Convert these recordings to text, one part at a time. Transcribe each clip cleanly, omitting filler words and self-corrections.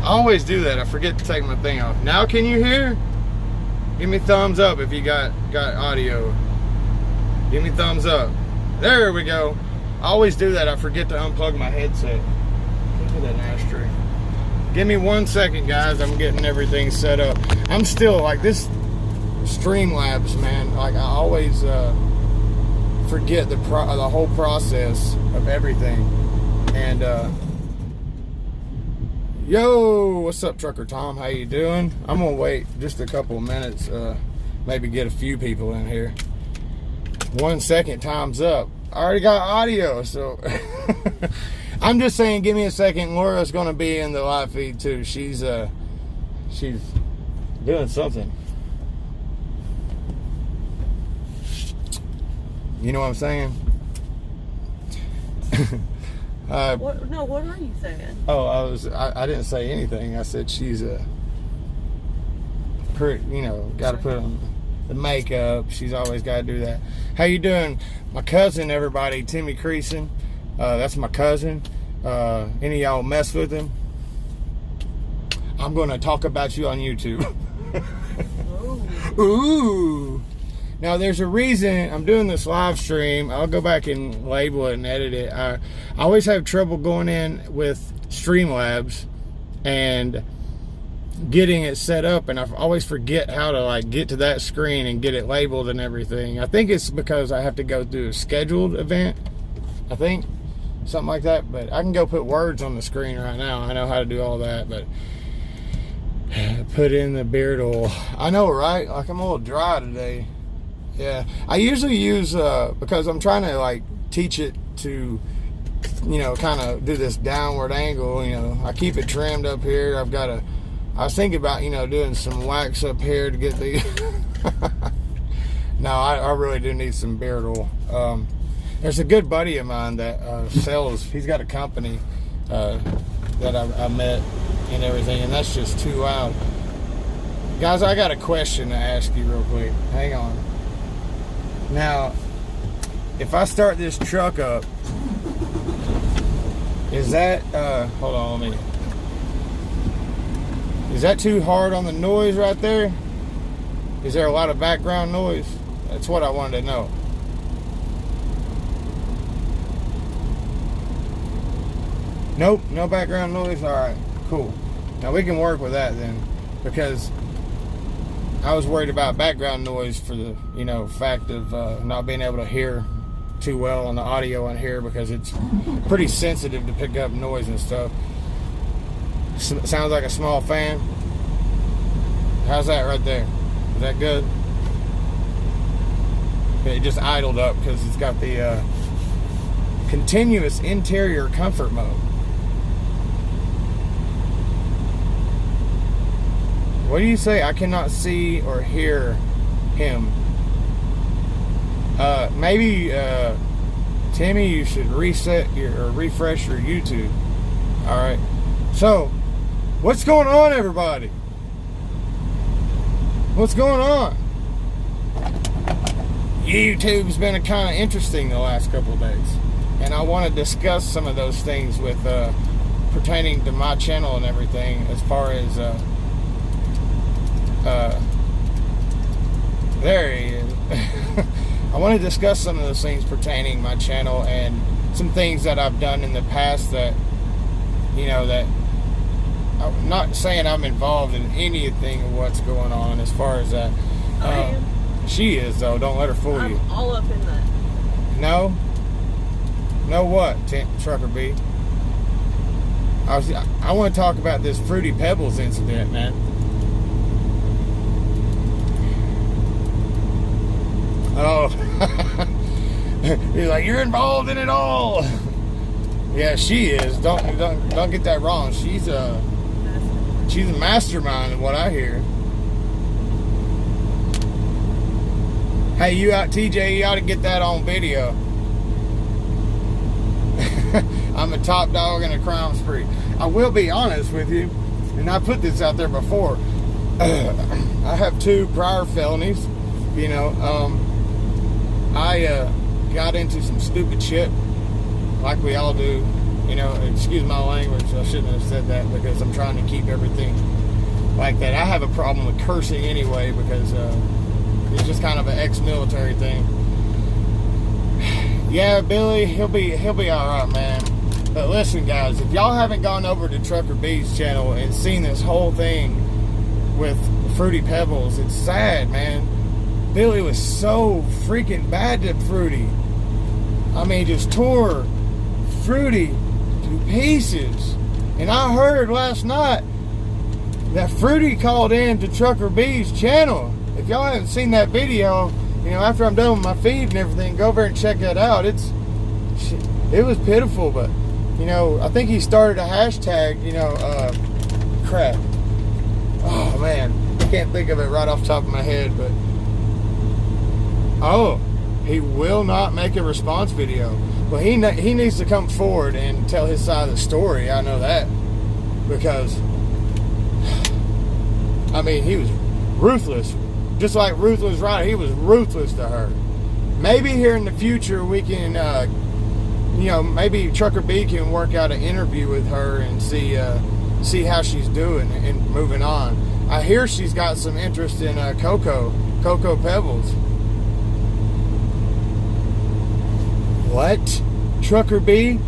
I always do that. I forget to take my thing off. Now can you hear? Give me thumbs up if you got audio. Give me thumbs up. There we go. I always do that. I forget to unplug my headset. Look at that ashtray. Give me 1 second, guys. I'm getting everything set up. I'm still like this Streamlabs, man. Like I always forget the whole process of everything. And yo, what's up, Trucker Tom? How you doing? I'm gonna wait just a couple of minutes, maybe get a few people in here. 1 second, time's up. I already got audio, so I'm just saying, give me a second. Laura's gonna be in the live feed too. She's doing something. You know what I'm saying? What, no, what are you saying? Oh, I didn't say anything. I said she's got to put on the makeup. She's always got to do that. How you doing? My cousin, everybody, Timmy Creason. That's my cousin. Any of y'all mess with him? I'm going to talk about you on YouTube. Ooh. Now, there's a reason I'm doing this live stream. I'll go back and label it and edit it. I always have trouble going in with Streamlabs and getting it set up, and I always forget how to like get to that screen and get it labeled and everything. I think it's because I have to go through a scheduled event. I think something like that, but I can go put words on the screen right now. I know how to do all that, but put in the beard oil. I know, right? Like I'm a little dry today. Yeah, I usually use because I'm trying to like teach it to, you know, kind of do this downward angle. You know, I keep it trimmed up here. I was thinking about, you know, doing some wax up here to get the no, I really do need some beard oil. There's a good buddy of mine that sells, he's got a company that I met and everything, and that's just too loud. Guys, I got a question to ask you real quick. Hang on. Now, if I start this truck up, is that, hold on, let me, is that too hard on the noise right there? Is there a lot of background noise? That's what I wanted to know. Nope, no background noise. All right, cool. Now we can work with that then, because I was worried about background noise for the, you know, fact of not being able to hear too well on the audio on here, because it's pretty sensitive to pick up noise and stuff. Sounds like a small fan. How's that right there? Is that good? It just idled up because it's got the continuous interior comfort mode. What do you say? I cannot see or hear him. Maybe Timmy, you should reset or refresh your YouTube. All right. So, what's going on, everybody? What's going on? YouTube's been kind of interesting the last couple of days, and I want to discuss some of those things with pertaining to my channel and everything, as far as there he is. I want to discuss some of those things pertaining to my channel and some things that I've done in the past that, you know, that I'm not saying I'm involved in anything of what's going on as far as that. She is, though. Don't let her fool you. I'm all up in that. No? No what, Trucker B? I want to talk about this Fruity Pebbles incident, man. Oh. He's like, you're involved in it all. Yeah, she is. Don't get that wrong. She's a mastermind of what I hear. Hey, you out, TJ, you ought to get that on video. I'm a top dog in a crime spree. I will be honest with you, and I put this out there before. I have 2 prior felonies. You know, I got into some stupid shit, like we all do, You know, excuse my language. I shouldn't have said that because I'm trying to keep everything like that. I have a problem with cursing anyway because it's just kind of an ex-military thing. Yeah, Billy, he'll be all right, man. But listen, guys, if y'all haven't gone over to Trucker B's channel and seen this whole thing with Fruity Pebbles, it's sad, man. Billy was so freaking bad to Fruity. I mean, just tore Fruity to pieces. And I heard last night that Fruity called in to Trucker B's channel. If y'all haven't seen that video, you know, after I'm done with my feed and everything, go over and check that out. It was pitiful, but, you know, I think he started a hashtag, you know, crap. Oh, man. I can't think of it right off the top of my head, but... Oh, he will not make a response video. Well, he needs to come forward and tell his side of the story. I know that. Because, I mean, he was ruthless. Just like Ruthless Rider, he was ruthless to her. Maybe here in the future we can, you know, maybe Trucker B can work out an interview with her and see how she's doing and moving on. I hear she's got some interest in Cocoa Pebbles. What? Trucker B?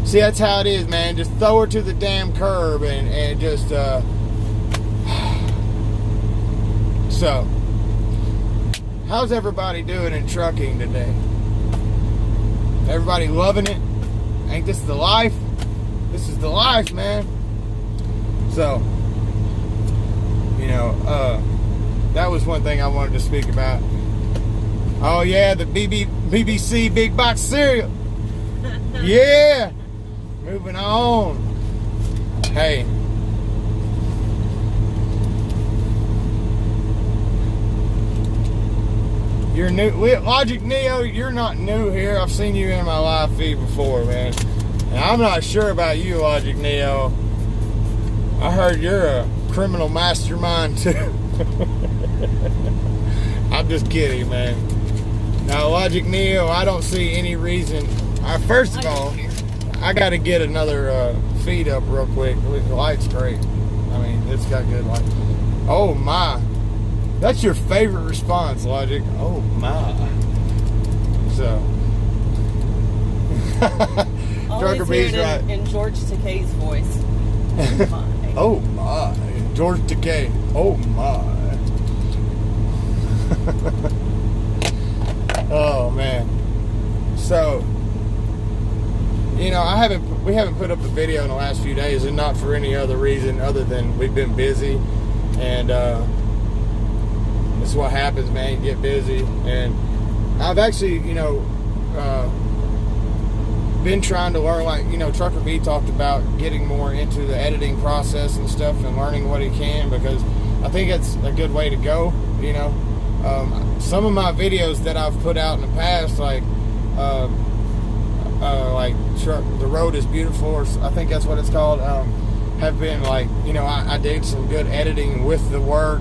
See, that's how it is, man. Just throw her to the damn curb and just, So, how's everybody doing in trucking today? Everybody loving it? Ain't this the life? This is the life, man. So, you know, that was one thing I wanted to speak about. Oh yeah, the BBC Big Box cereal. Yeah. Moving on. Hey. You're new. Logic Neo, you're not new here. I've seen you in my live feed before, man. And I'm not sure about you, Logic Neo. I heard you're a criminal mastermind too. I'm just kidding, man. Now, Logic Neo, I don't see any reason. First of all, I got to get another feed up real quick. The light's great. I mean, it's got good light. Oh my. That's your favorite response, Logic. Oh my. So. Trucker B's right. In George Takei's voice. Oh my. George Takei. Oh my. Oh man. So, you know, we haven't put up a video in the last few days, and not for any other reason other than we've been busy, and that's what happens, man. You get busy, and I've actually, you know, been trying to learn, like, you know, Trucker B talked about getting more into the editing process and stuff and learning what he can, because I think it's a good way to go, you know. Some of my videos that I've put out in the past, like The Road is Beautiful, or I think that's what it's called, have been like, you know, I did some good editing with the work.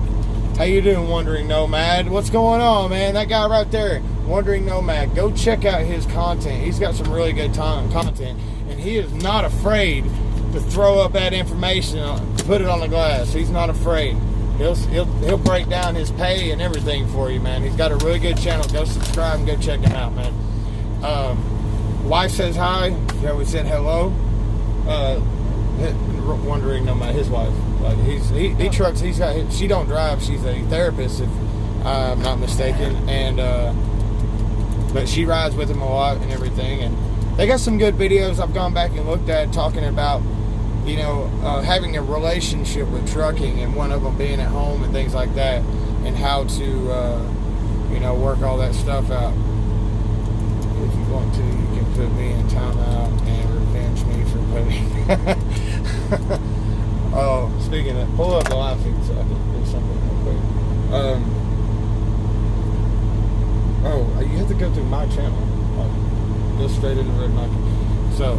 How you doing, Wandering Nomad? What's going on, man? That guy right there, Wandering Nomad. Go check out his content. He's got some really good content, and he is not afraid to throw up that information, put it on the glass. He's not afraid. He'll break down his pay and everything for you, man. He's got a really good channel. Go subscribe and go check him out, man. Wife says hi. Yeah, we said hello. Wondering Nomad, his wife. Like he trucks. She don't drive. She's a therapist, if I'm not mistaken. And but she rides with him a lot and everything. And they got some good videos I've gone back and looked at, talking about, you know, having a relationship with trucking, and one of them being at home and things like that, and how to, you know, work all that stuff out. If you want to, you can put me in timeout and revenge me for putting. Oh, speaking of, pull up the live feed so I can do something real quick. Oh, you have to go through my channel. Go straight into Red Monkey. So.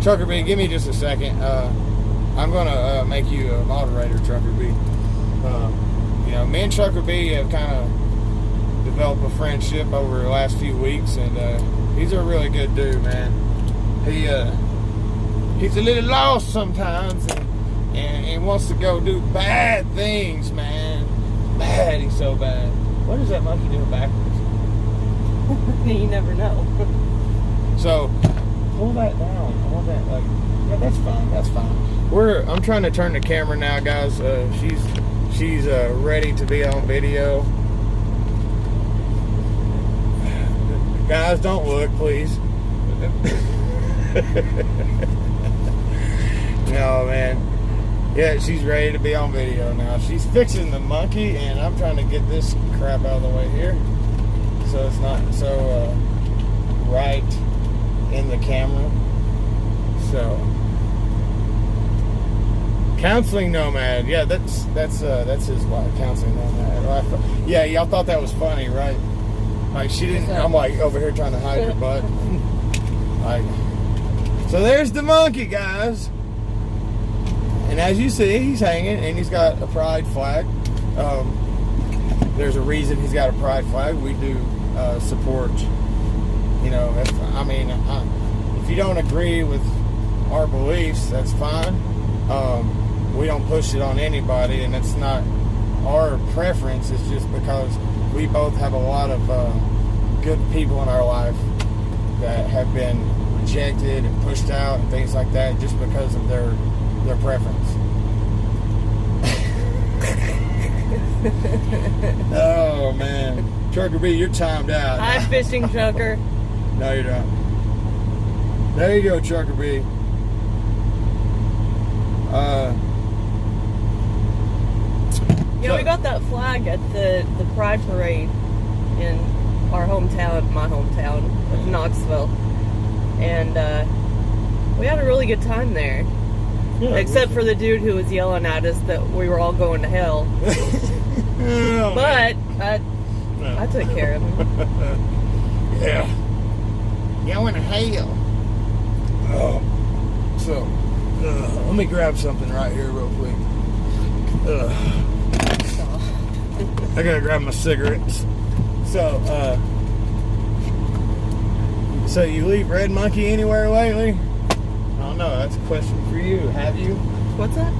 Trucker B, give me just a second. I'm gonna make you a moderator, Trucker B. You know, me and Trucker B have kind of developed a friendship over the last few weeks, and He's a really good dude, man. He's a little lost sometimes, and wants to go do bad things, man. Bad, he's so bad. What is that monkey doing backwards? You never know. So, pull that down. I want that, like, yeah, that's fine, that's fine. I'm trying to turn the camera now, guys. She's ready to be on video. Guys, don't look, please. No, man. Yeah, she's ready to be on video now. She's fixing the monkey, and I'm trying to get this crap out of the way here, so it's not so right in the camera. So, counseling nomad. Yeah, that's his wife, counseling nomad. Yeah, y'all thought that was funny, right? Like, she didn't. I'm like over here trying to hide her butt. Like, so there's the monkey, guys. And as you see, he's hanging, and he's got a pride flag. There's a reason he's got a pride flag. We do support, you know, if you don't agree with our beliefs, that's fine. We don't push it on anybody, and it's not our preference. It's just because we both have a lot of good people in our life that have been rejected and pushed out and things like that just because of their preference. Oh man, Trucker B, you're timed out. Hi, fishing trucker. No, you're not. There you go, Trucker B. Yeah, we got that flag at the Pride Parade in our hometown, my hometown of Knoxville, and we had a really good time there. Yeah, except for the dude who was yelling at us that we were all going to hell. Oh, but I took care of him. Yeah. Going to hell. Oh. So, let me grab something right here real quick. I gotta grab my cigarettes. So, so you leave Red Monkey anywhere lately? I don't know. That's a question for you. Have you? What's that?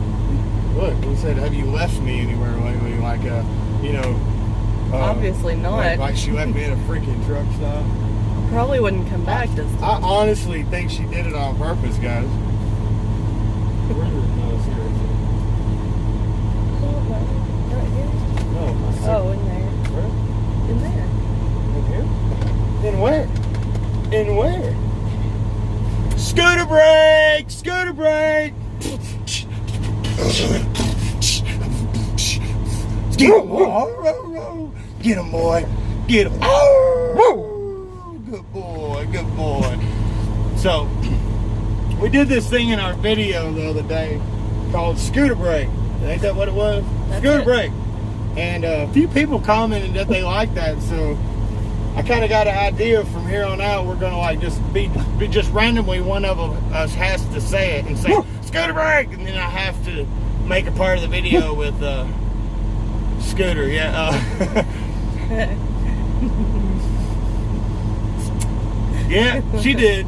Look, he said, have you left me anywhere lately? Like, you know. Obviously not. Like she left me at a freaking truck stop. Probably wouldn't come back this time. I honestly think she did it on purpose, guys. Where's the seriously? Right here? No, oh, in there. Where? In there. In here? In where? In where? Scooter brake! Scooter brake! Get him, boy! Get him, boy! Get him! Good boy, good boy. So, we did this thing in our video the other day called Scooter Brake. Ain't that what it was? That's Scooter it. Brake. And a few people commented that they liked that, so I kind of got an idea from here on out. We're gonna like just be just randomly one of us has to say it and say Scooter Brake, and then I have to make a part of the video with Scooter. Yeah. Yeah, she did.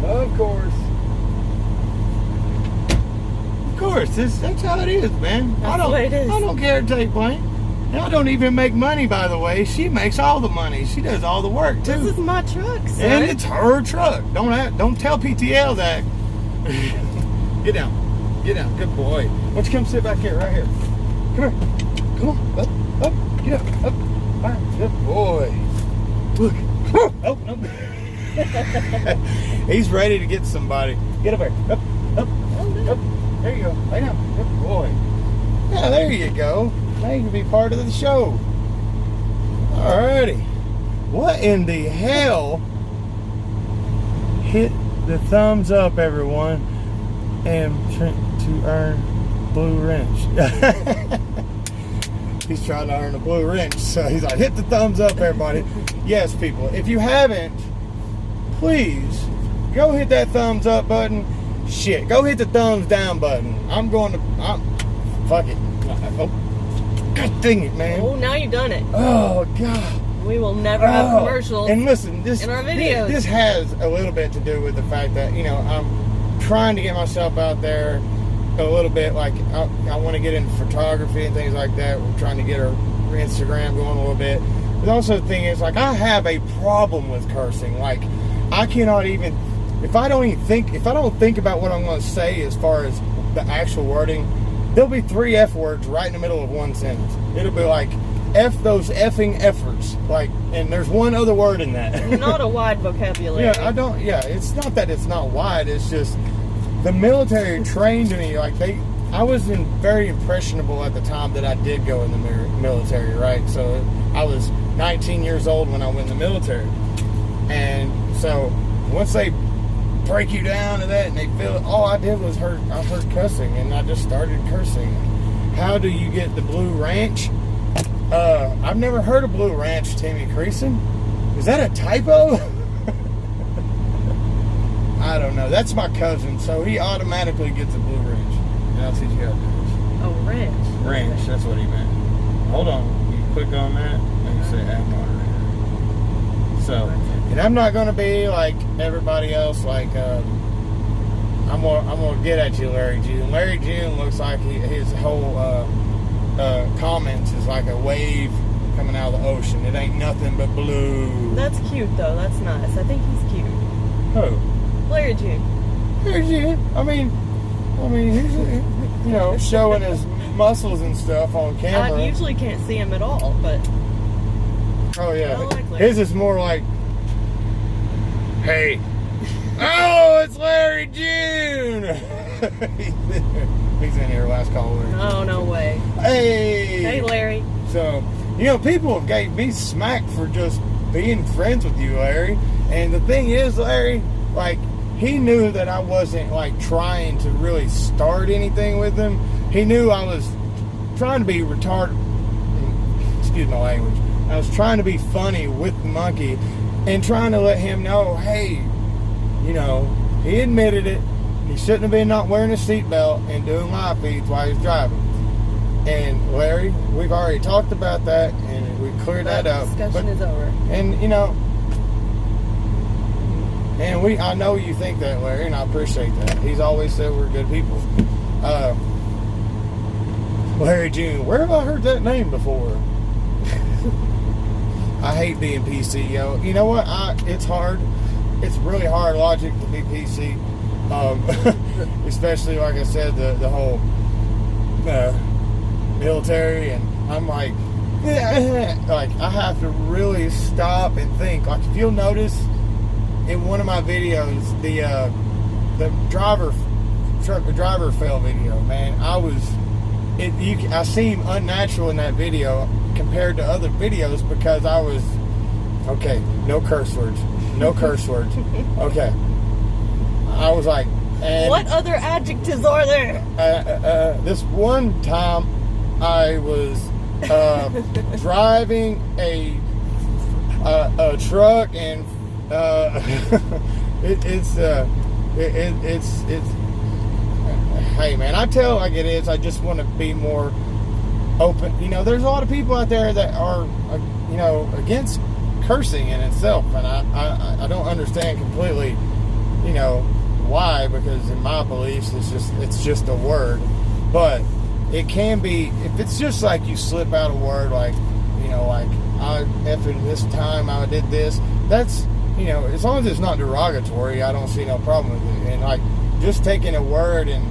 Of course. Of course, that's how it is, man. That's the way it is. I don't care to take blame. And I don't even make money, by the way. She makes all the money. She does all the work too. This is my truck, son. And it's her truck. Don't tell PTL that. Get down. Get down. Good boy. Why don't you come sit back here, right here. Come here. Come on. Up. Get up. Up. Fine. Good boy. Look. Oh, no. He's ready to get somebody. Get up there. Up. Up. Up. There you go. Lay down. Good boy. Yeah, there you go. Now you can be part of the show. Alrighty. What in the hell? Hit the thumbs up, everyone, and to earn blue wrench. He's trying to earn a blue wrench, so he's like, hit the thumbs up, everybody. Yes, people, if you haven't, please go hit that thumbs up button. Shit, go hit the thumbs down button. Fuck it. Oh, God dang it, man. Oh, now you've done it. Oh, God. we will never have commercials. And listen, this in our videos. This has a little bit to do with the fact that, you know, I'm trying to get myself out there a little bit. Like I want to get into photography and things like that. We're trying to get our Instagram going a little bit. But also the thing is, like, I have a problem with cursing. Like, I cannot even, if I don't think about what I'm going to say as far as the actual wording, there'll be 3 F words right in the middle of one sentence. It'll be like, F those effing efforts. Like, and there's one other word in that. Not a wide vocabulary. Yeah, it's not that it's not wide, it's just the military trained me, like I was very impressionable at the time that I did go in the military, right? So I was 19 years old when I went in the military. And so once they break you down to that and they feel it, all I did was I heard cussing, and I just started cursing. How do you get the Blue Ranch? I've never heard of Blue Ranch, Timmy Creason. Is that a typo? I don't know. That's my cousin, so he automatically gets a Blue Ranch. And I'll teach you how to do this. Oh, ranch. Ranch, that's what he meant. Hold on. You click on that, and you say add moderator. So, and I'm not going to be like everybody else, like, I'm gonna get at you, Larry June. Larry June looks like his whole comments is like a wave coming out of the ocean. It ain't nothing but blue. That's cute, though. That's nice. I think he's cute. Who? Larry June. Larry June. I mean, he's, you know, showing his muscles and stuff on camera. I usually can't see him at all, but. Oh yeah. I like Larry. His is more like, hey. Oh, it's Larry June. He's in here. Last call, Larry. Oh, no way. Hey. Hey, Larry. So, you know, people have gave me smack for just being friends with you, Larry. And the thing is, Larry, like, he knew that I wasn't, like, trying to really start anything with him. He knew I was trying to be retarded. Excuse my language. I was trying to be funny with the monkey and trying to let him know, hey, you know, he admitted it. He shouldn't have been not wearing a seatbelt and doing live feeds while he's driving. And Larry, we've already talked about that, and we cleared that up. Discussion is over. And you know, and I know you think that, Larry, and I appreciate that. He's always said we're good people. Larry June, where have I heard that name before? I hate being PC, yo. You know what? It's hard. It's really hard logic to be PC. Especially, like I said, the whole military, and I'm like I have to really stop and think. Like, if you'll notice in one of my videos, the driver fail video, man, I seem unnatural in that video compared to other videos because I was okay. No curse words. No curse words. Okay. I was like, and what other adjectives are there? This one time, I was driving a truck, and it's hey man, I tell it like it is. I just want to be more open. You know, there's a lot of people out there that are you know, against cursing in itself, and I don't understand completely, you know, why, because in my beliefs it's just a word. But it can be, if it's just like you slip out a word, like, you know, like, I effing this time I did this, that's, you know, as long as it's not derogatory, I don't see no problem with it. And like, just taking a word and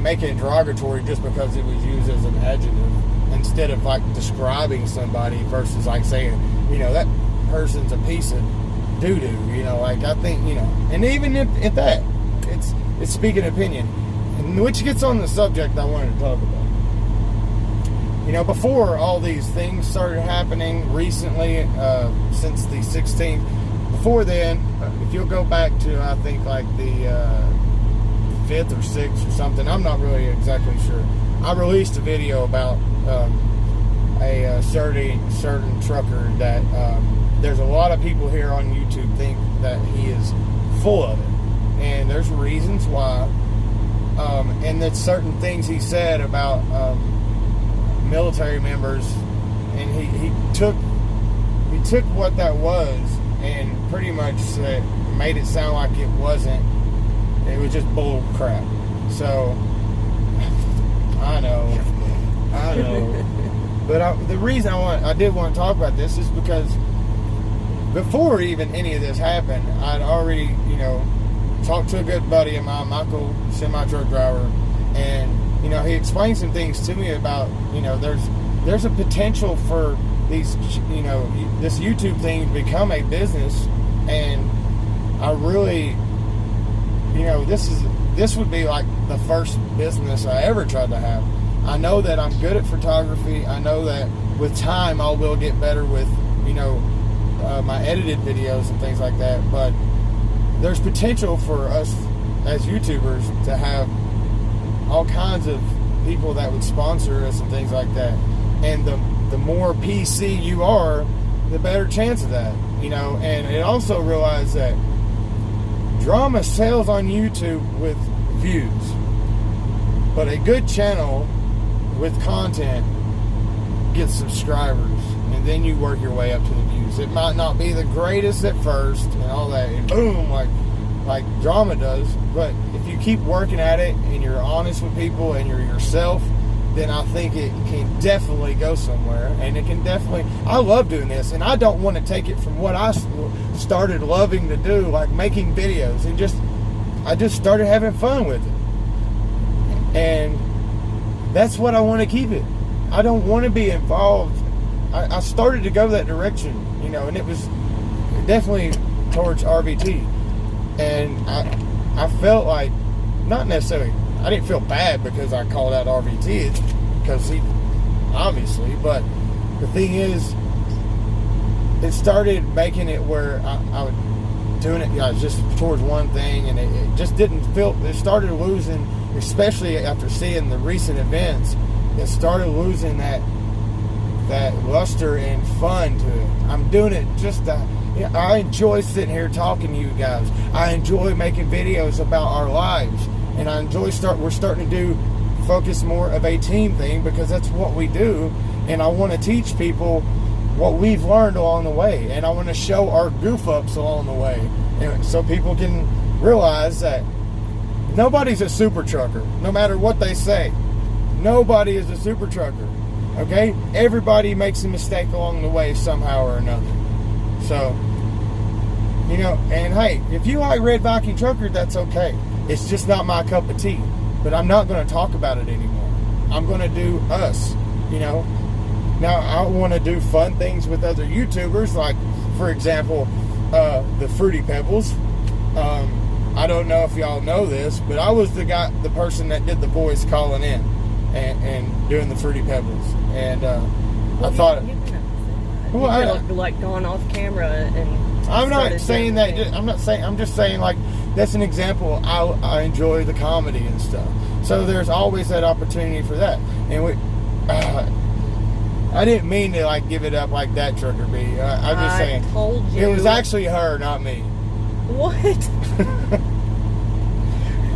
making it derogatory just because it was used as an adjective instead of like describing somebody versus like saying, you know, that person's a piece of doo-doo, you know, like, I think, you know, and even if that, it's speaking opinion, and which gets on the subject I wanted to talk about. You know, before all these things started happening recently, since the 16th, before then, if you'll go back to, I think, like the 5th or 6th or something, I'm not really exactly sure, I released a video about a certain trucker that there's a lot of people here on YouTube think that he is full of it, and there's reasons why, and that certain things he said about military members, and he took he took what that was and pretty much made it sound like it wasn't. It was just bull crap. So I know. But the reason I did want to talk about this is because before even any of this happened, I'd already, talked to a good buddy of mine, Michael, semi-truck driver, and, he explained some things to me about, there's a potential for these, this YouTube thing to become a business, and I really, this would be like the first business I ever tried to have. I know that I'm good at photography. I know that with time I will get better with, my edited videos and things like that, but there's potential for us as YouTubers to have all kinds of people that would sponsor us and things like that. And the more PC you are, the better chance of that, and it also realized that drama sells on YouTube with views, but a good channel with content gets subscribers, and then you work your way up to the views. It might not be the greatest at first and all that, and boom, like drama does, but if you keep working at it and you're honest with people and you're yourself, then I think it can definitely go somewhere. And it can definitely, I love doing this, and I don't want to take it from what I started loving to do, like making videos, and I just started having fun with it, and that's what I want to keep it. I don't want to be involved. I started to go that direction, and it was definitely towards RVT, and I felt like, not necessarily, I didn't feel bad because I called out RVT, because he, obviously, but the thing is, it started making it where I was doing it, just towards one thing, and it just didn't feel, it started losing, especially after seeing the recent events, it started losing that luster and fun to it. I'm doing it just to, I enjoy sitting here talking to you guys. I enjoy making videos about our lives, and I enjoy we're starting to focus more of a team thing, because that's what we do, and I want to teach people what we've learned along the way, and I want to show our goof ups along the way, and so people can realize that nobody's a super trucker, no matter what they say. Nobody is a super trucker, okay? Everybody makes a mistake along the way somehow or another. So, and hey, if you like Red Viking Trucker, that's okay. It's just not my cup of tea. But I'm not going to talk about it anymore. I'm going to do us, Now, I want to do fun things with other YouTubers, like, for example, the Fruity Pebbles. I don't know if y'all know this, but I was the person that did the voice calling in and doing the Fruity Pebbles, and I thought, like gone off camera and. I'm not saying that. I'm just saying, like, that's an example. I enjoy the comedy and stuff, so there's always that opportunity for that. And I didn't mean to like give it up like that, Trucker B. I'm just saying. I told you. It was actually her, not me. What?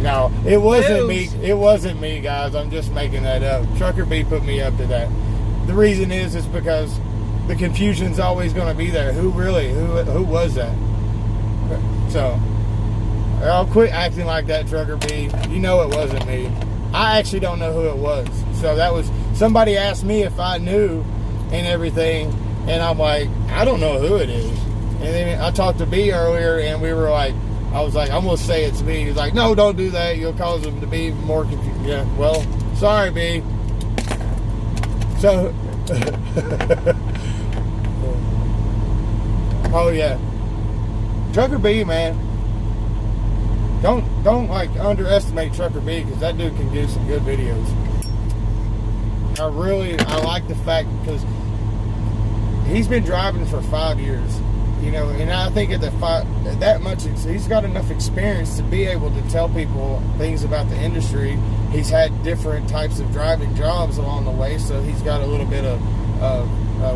No, it wasn't me. It wasn't me, guys. I'm just making that up. Trucker B put me up to that. The reason is because the confusion's always going to be there. Who was that? So, I'll quit acting like that, Trucker B. You know it wasn't me. I actually don't know who it was. So that was, somebody asked me if I knew and everything, and I'm like, I don't know who it is. And then I talked to B earlier, and we were like, I was like, I'm going to say it's me. He's like, no, don't do that. You'll cause them to be even more confused. Yeah, well, sorry, B. So, oh yeah, Trucker B, man. Don't like underestimate Trucker B, because that dude can do some good videos. I like the fact, because he's been driving for 5 years, and I think at that much, he's got enough experience to be able to tell people things about the industry. He's had different types of driving jobs along the way, so he's got a little bit of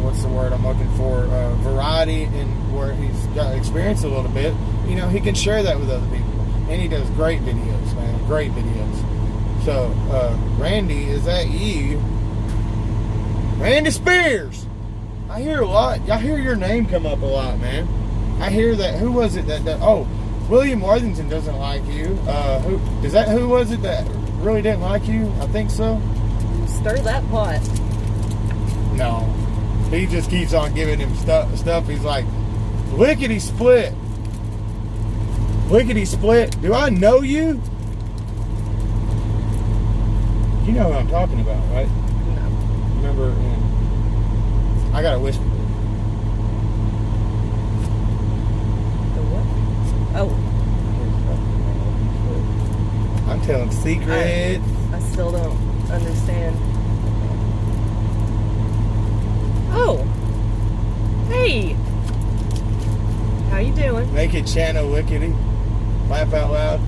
what's the word I'm looking for? Variety in where he's got experience a little bit. He can share that with other people, and he does great videos, man, great videos. So, Randy, is that you? Randy Spears. I hear a lot. I hear your name come up a lot, man. I hear that. Who was it that oh, William Worthington doesn't like you. Who was it that really didn't like you? I think so. Stir that pot. No. He just keeps on giving him stuff. He's like, lickety split. Lickety split. Do I know you? You know who I'm talking about, right? No. Remember? I gotta whisper. The what? Oh. I'm telling secrets. I still don't understand. Oh. Hey. How you doing? Make it channel Wickety. Laugh out loud.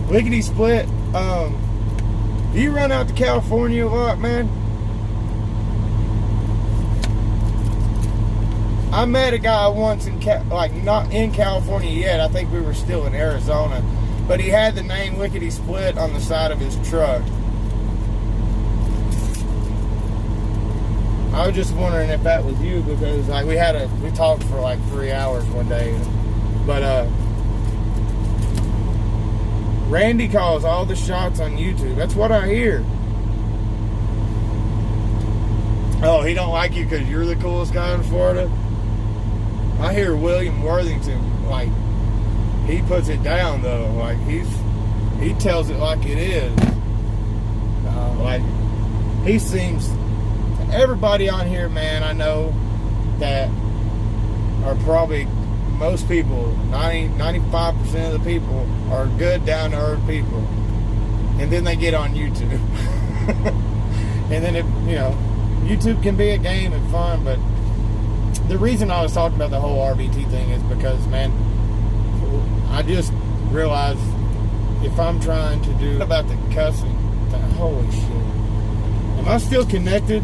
Lickety split. Do you run out to California a lot, man? I met a guy once in not in California yet. I think we were still in Arizona, but he had the name Lickety Split on the side of his truck. I was just wondering if that was you, because like we talked for like 3 hours one day, but Randy calls all the shots on YouTube. That's what I hear. Oh, he don't like you because you're the coolest guy in Florida? I hear William Worthington, like, he puts it down though. Like he tells it like it is. Like he seems. Everybody on here, man, I know that are probably most people, 95% of the people are good, down to earth people, and then they get on YouTube, and then YouTube can be a game and fun, but the reason I was talking about the whole RVT thing is because, man, I just realized if I'm trying to do about the cussing, holy shit, am I still connected?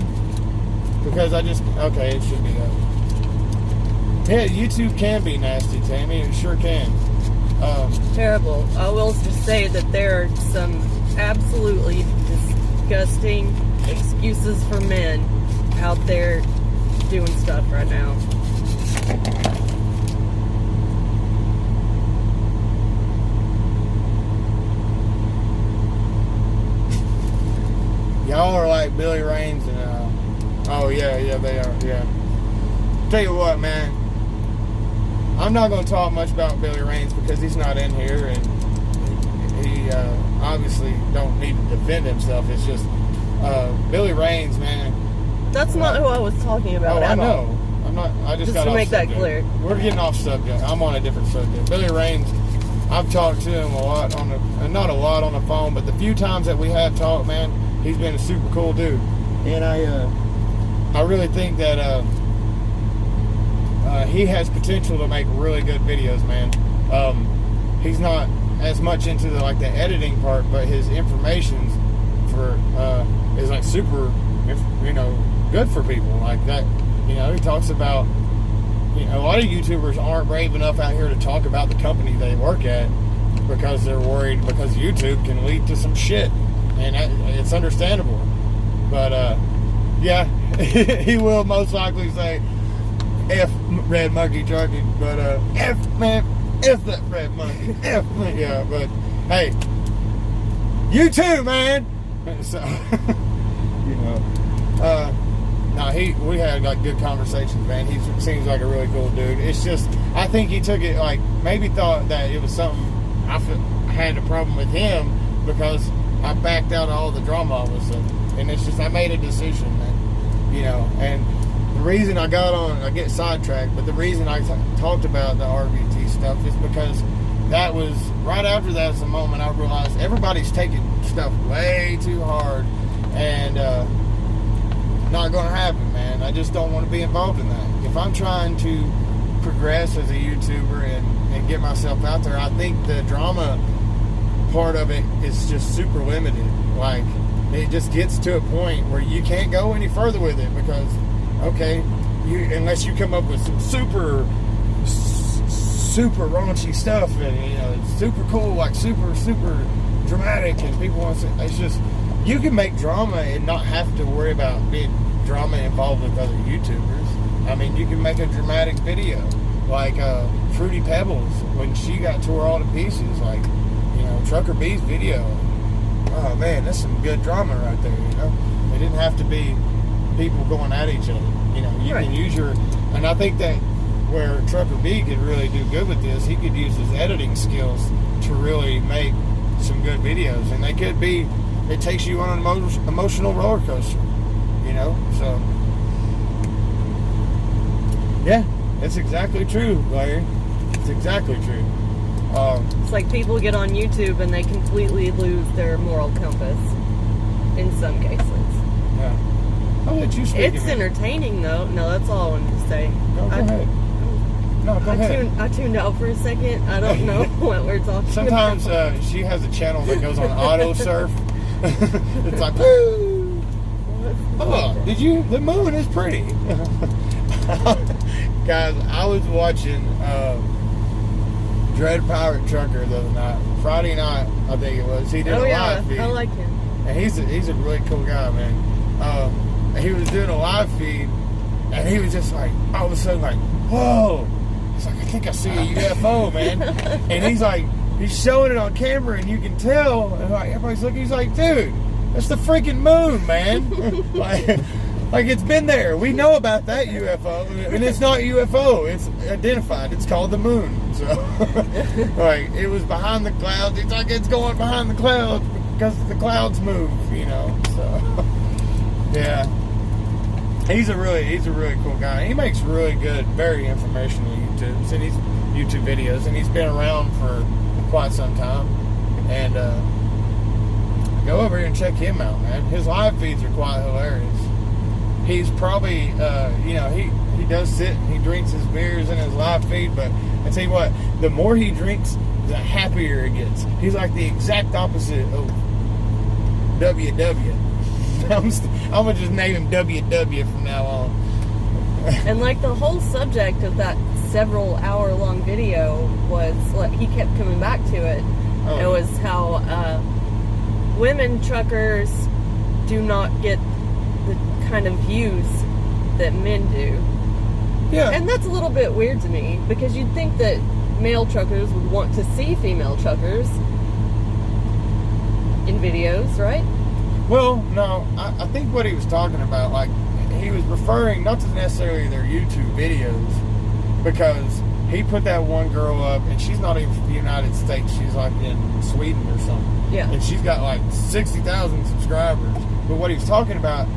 Because okay, it should be up. Yeah, YouTube can be nasty, Tammy. It sure can. Terrible. I will just say that there are some absolutely disgusting excuses for men out there doing stuff right now. Y'all are like Billy Raines and oh yeah, they are, yeah. Tell you what, man, I'm not going to talk much about Billy Raines because he's not in here, and he obviously don't need to defend himself. It's just Billy Raines, man. That's not who I was talking about. I know. I'm not. I just got to off make subject. that clear. We're getting off subject. I'm on a different subject. Billy Raines, I've talked to him a lot not a lot on the phone, but the few times that we have talked, man, he's been a super cool dude, and I really think that he has potential to make really good videos, man. He's not as much into the editing part, but his information's is like super, good for people like that. He talks about, a lot of YouTubers aren't brave enough out here to talk about the company they work at because they're worried because YouTube can lead to some shit, and it's understandable. But yeah, he will most likely say F Red Monkey Trucking, but F that Red Monkey, F, yeah. But hey, you too, man. So we had like good conversations, man. He seems like a really cool dude. It's just I think he took it maybe thought that it was something I had a problem with him because I backed out all the drama all of a sudden, and it's just I made a decision, man. And the reason I get sidetracked, but the reason I talked about the RVT stuff is because that was right after that's the moment I realized everybody's taking stuff way too hard, and not going to happen, man. I just don't want to be involved in that. If I'm trying to progress as a YouTuber and get myself out there, I think the drama part of it is just super limited. Like, it just gets to a point where you can't go any further with it because, okay, unless you come up with some super raunchy stuff and it's super cool, like super dramatic, and people want to say, it's just, you can make drama and not have to worry about being drama involved with other YouTubers. I mean, you can make a dramatic video, like Fruity Pebbles when she got tore all to pieces. Like, you know, Trucker B's video. Oh man, that's some good drama right there. You know, it didn't have to be people going at each other. You know, you can use your, and I think that where Trucker B could really do good with this, he could use his editing skills to really make some good videos, and they could be. It takes you on an emotional roller coaster. You know, so yeah, it's exactly true, Larry. It's exactly true. It's like people get on YouTube and they completely lose their moral compass in some cases. Yeah. I'll let you speak. It's entertaining, though. No, that's all I wanted to say. No, go ahead. No, go ahead. I tuned out for a second. I don't know what we're talking Sometimes about. she has a channel that goes on auto surf. It's like, woo! Oh, did you? The moon is pretty. Guys, I was watching Dread Pirate Trucker the other night. Friday night, I think it was. He did a live feed. I like him. And he's a really cool guy, man. He was doing a live feed, and he was just like, all of a sudden, like, whoa! He's like, I think I see a UFO, man. And he's like, he's showing it on camera, and you can tell. And like, everybody's looking. He's like, dude, that's the freaking moon, man. like it's been there. We know about that UFO, and it's not UFO. It's identified. It's called the moon. So, like, it was behind the clouds. It's like it's going behind the clouds because the clouds move. You know. So, yeah. He's a really cool guy. He makes really good, very informational YouTube videos, and he's been around for quite some time. And go over here and check him out, man. His live feeds are quite hilarious. He's probably, you know, he does sit and he drinks his beers in his live feed, but I tell you what, the more he drinks, the happier it gets. He's like the exact opposite of WW. I'm gonna just name him WW from now on. And like the whole subject of that several hour long video was like, he kept coming back to it. It was how women truckers do not get the kind of views that men do. Yeah. And that's a little bit weird to me, because you'd think that male truckers would want to see female truckers in videos, right? Well, no, I think what he was talking about, like, he was referring not to necessarily their YouTube videos, because he put that one girl up, and she's not even from the United States. She's like in Sweden or something. Yeah. And she's got like 60,000 subscribers. But what he was talking about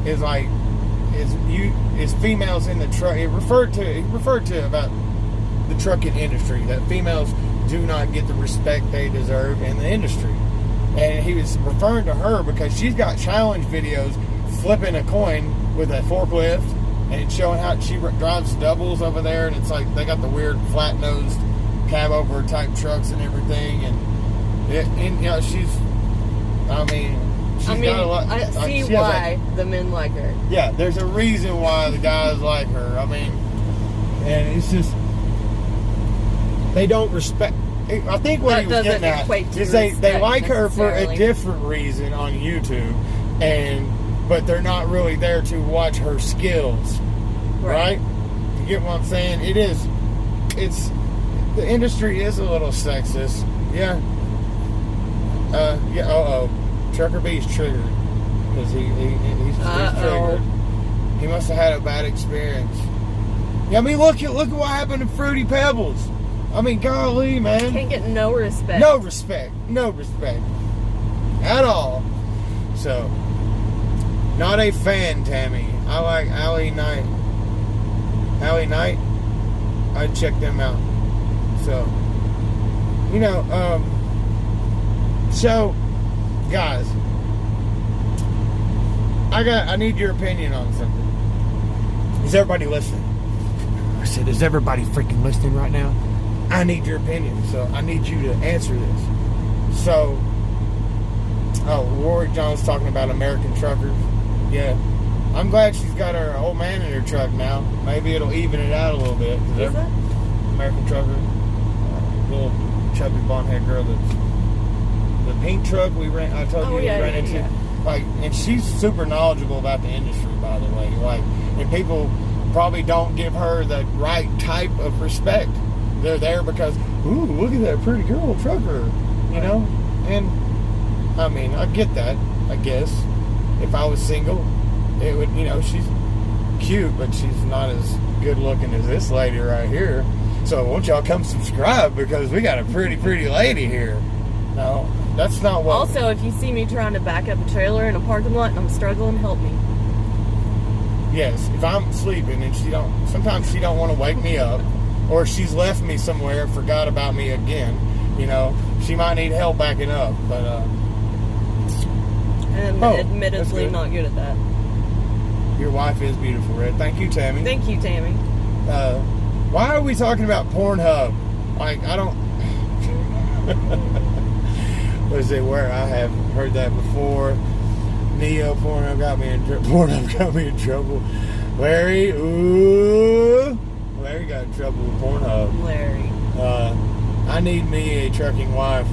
is like, is females in the truck. He referred to about the trucking industry, that females do not get the respect they deserve in the industry. And he was referring to her because she's got challenge videos flipping a coin with a forklift, and it's showing how she drives doubles over there, and it's like they got the weird flat-nosed cab over type trucks and everything, and you know, she's got a lot. I see why the men like her. Yeah, there's a reason why the guys like her. I mean, and it's just they don't respect. I think what he was getting at is they like her for a different reason on YouTube, but they're not really there to watch her skills, right? You get what I'm saying? The industry is a little sexist, yeah. Trucker B's triggered because he's triggered. He must have had a bad experience. Yeah, I mean, look at what happened to Fruity Pebbles. I mean, golly, man. Can't get no respect. No respect at all. So, not a fan, Tammy. I like Allie Knight. I'd check them out. So, you know, so, guys, I need your opinion on something. Is everybody listening? I said, is everybody freaking listening right now? I need your opinion, so I need you to answer this. So, Rory John's talking about American truckers. Yeah, I'm glad she's got her old man in her truck now. Maybe it'll even it out a little bit. Is that? American trucker, little chubby blonde head girl. The pink truck I told you we ran into. Yeah. Like, and she's super knowledgeable about the industry, by the way. Like, and people probably don't give her the right type of respect. They're there because, ooh, look at that pretty girl trucker, you know? And, I mean, I get that, I guess. If I was single, it would, you know, she's cute, but she's not as good looking as this lady right here. So won't y'all come subscribe, because we got a pretty lady here. No, that's not what... Also, if you see me trying to back up a trailer in a parking lot and I'm struggling, help me. Yes, if I'm sleeping and sometimes she don't want to wake me up, or she's left me somewhere and forgot about me again, you know, she might need help backing up, but I'm admittedly good. not good at that. Your wife is beautiful, Red. Thank you, Tammy. Thank you, Tammy. Why are we talking about Pornhub? Like, I don't... What is it, where I have heard that before? Neo, Pornhub got me in trouble. Larry, ooh. Larry got in trouble with Pornhub. Larry. I need me a trucking wife.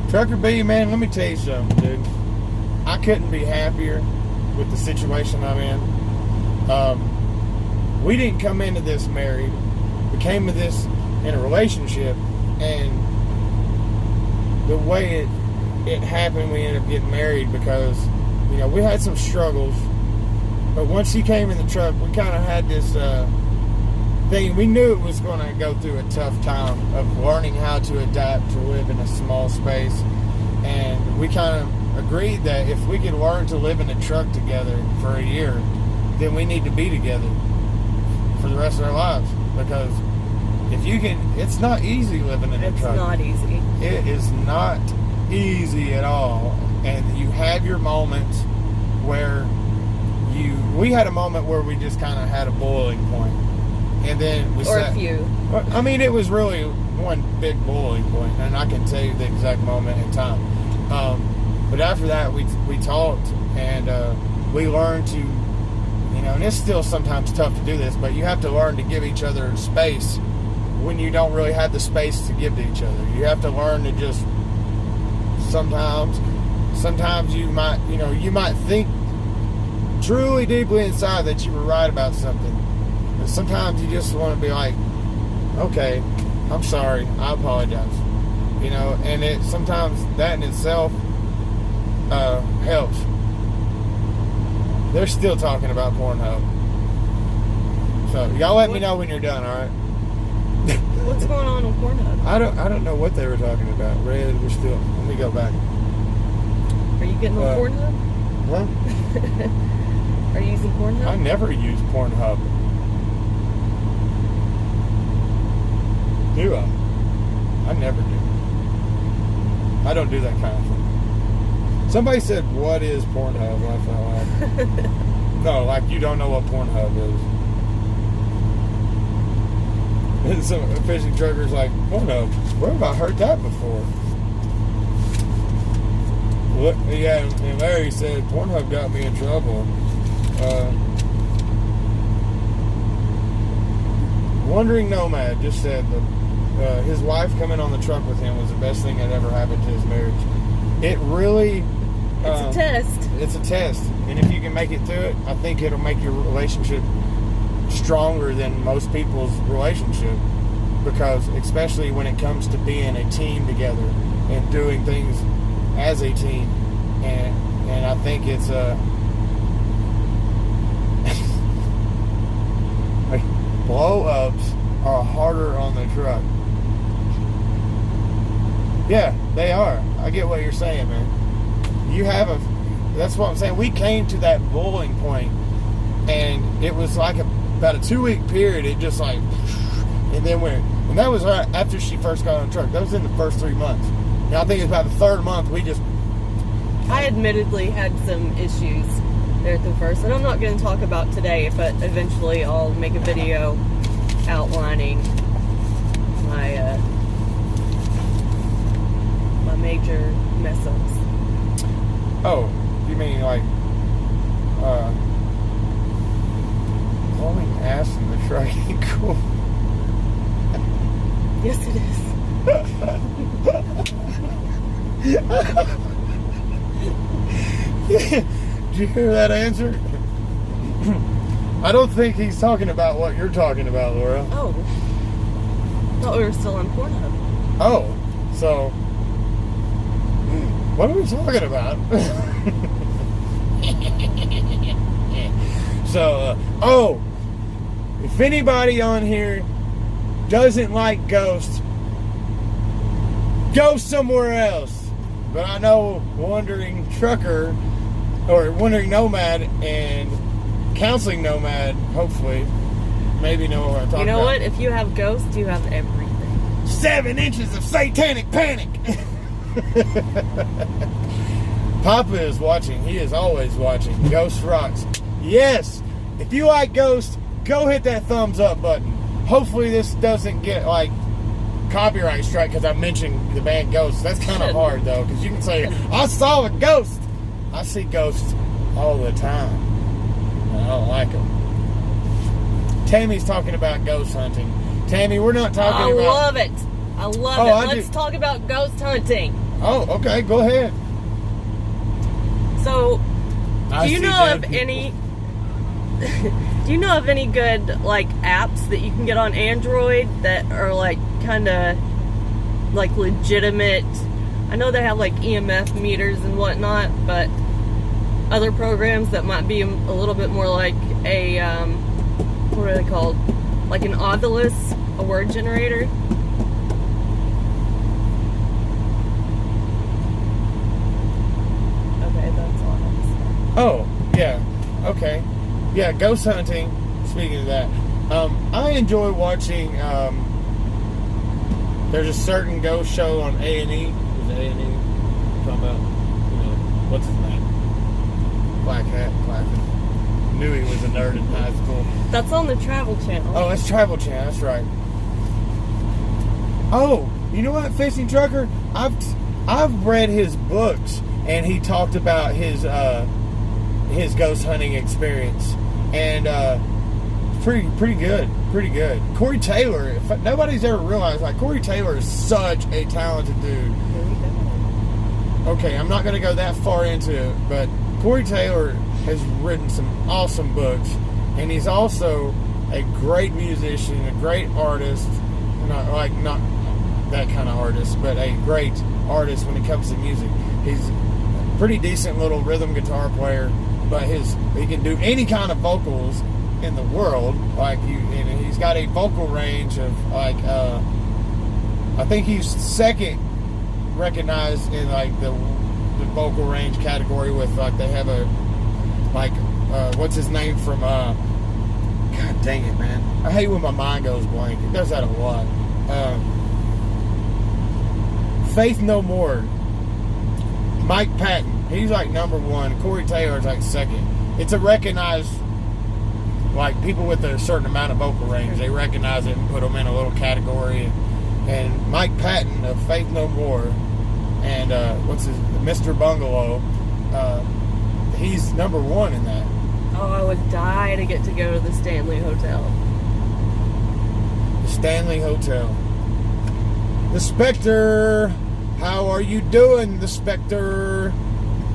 Trucker B, man, let me tell you something, dude. I couldn't be happier with the situation I'm in. We didn't come into this married. We came to this in a relationship, and the way it happened, we ended up getting married because, you know, we had some struggles. But once she came in the truck, we kind of had this thing. We knew it was going to go through a tough time of learning how to adapt to live in a small space. And we kind of agreed that if we could learn to live in a truck together for a year, then we need to be together for the rest of our lives. Because if you can, it's not easy living in a truck. It's not easy. It is not easy at all. And you have your moments where we had a moment where we just kind of had a boiling point. And then we a few. I mean, it was really one big boiling point, and I can tell you the exact moment in time. But after that, we talked, and we learned to, you know, and it's still sometimes tough to do this, but you have to learn to give each other space when you don't really have the space to give to each other. You have to learn to just sometimes you might think truly deeply inside that you were right about something. But sometimes you just want to be like, okay, I'm sorry, I apologize. You know, and sometimes that in itself helps. They're still talking about Pornhub. So y'all let me know when you're done, alright? What's going on with Pornhub? I don't know what they were talking about. Red, we're still, let me go back. Are you getting on Pornhub? What? Are you using Pornhub? I never use Pornhub. Do I? I never do. I don't do that kind of thing. Somebody said, what is Pornhub? I felt like, no, like you don't know what Pornhub is. And some fishing truckers like, Pornhub, where have I heard that before? What? Yeah, and Larry said, Pornhub got me in trouble. Wandering Nomad just said that his wife coming on the truck with him was the best thing that ever happened to his marriage. It really... it's a test. It's a test. And if you can make it through it, I think it'll make your relationship stronger than most people's relationship. Because especially when it comes to being a team together and doing things as a team. And I think it's like blow-ups are harder on the truck. Yeah, they are. I get what you're saying, man. You have that's what I'm saying. We came to that boiling point, and it was like about a 2-week period. It just like, and then and that was right after she first got on the truck. That was in the first 3 months. Now I think it's about the third month I admittedly had some issues there at the first, and I'm not going to talk about today, but eventually I'll make a video outlining my my major mess-ups. Oh, you mean like blowing ass in the truck ain't cool? Yes, it is. Did you hear that answer? I don't think he's talking about what you're talking about, Laura. Oh. Thought we were still on Pornhub. Oh, so what are we talking about? So, if anybody on here doesn't like ghosts, go somewhere else. But I know Wandering Trucker, or Wandering Nomad, and Counseling Nomad, hopefully, maybe know what I'm talking about. You know what? If you have ghosts, you have everything. 7 inches of satanic panic. Papa is watching. He is always watching. Ghost rocks. Yes. If you like ghosts, go hit that thumbs up button. Hopefully this doesn't get like copyright strike because I mentioned the band Ghosts. That's kind of hard though, because you can say, I saw a ghost. I see ghosts all the time. I don't like them. Tammy's talking about ghost hunting. Tammy, we're not talking about... I love it. I love it. Let's talk about ghost hunting. Oh, okay. Go ahead. So, do you know of any good like apps that you can get on Android that are like kind of like legitimate? I know they have like EMF meters and whatnot, but other programs that might be a little bit more like a what are they called? Like an Ovilus, a word generator. Okay, that's all I have to say. Oh, yeah. Okay. Yeah, ghost hunting. Speaking of that, I enjoy watching. There's a certain ghost show on A&E. Is it A&E? Talking about, what's his name? Black hat, clapping. Knew he was a nerd in high school. That's on the Travel Channel. Oh, that's Travel Channel. That's right. Oh, you know what, Fishing Trucker? I've read his books, and he talked about his ghost hunting experience, and pretty good. Corey Taylor. If nobody's ever realized, like, Corey Taylor is such a talented dude. Okay, I'm not going to go that far into it, but Corey Taylor has written some awesome books, and he's also a great musician, a great artist, not that kind of artist, but a great artist when it comes to music. He's a pretty decent little rhythm guitar player, but he can do any kind of vocals in the world. Like he's got a vocal range of like I think he's second recognized in like the vocal range category with like they have a like what's his name from God dang it, man, I hate when my mind goes blank. It does that a lot. Faith No More, Mike Patton, he's like number one. Corey Taylor's like second. It's a recognized, like, people with a certain amount of vocal range, they recognize it and put them in a little category. And Mike Patton of Faith No More and Mr. Bungalow, he's number one in that. Oh, I would die to get to go to the Stanley Hotel. The Stanley Hotel. The Spectre, how are you doing, the Spectre?